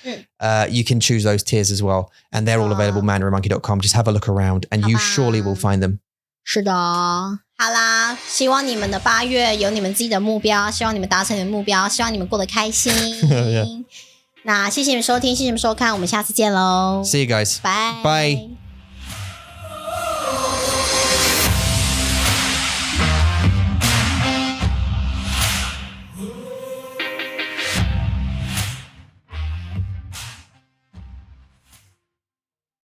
you can choose those tiers as well. And they're all available at mandarinmonkey.com. Just have a look around and you surely will find them. 是的，好啦，希望你们的8月有你们自己的目标，希望你们达成你们目标，希望你们过得开心。那谢谢你们收听，谢谢你们收看，我们下次见喽。See you guys. Bye. Bye.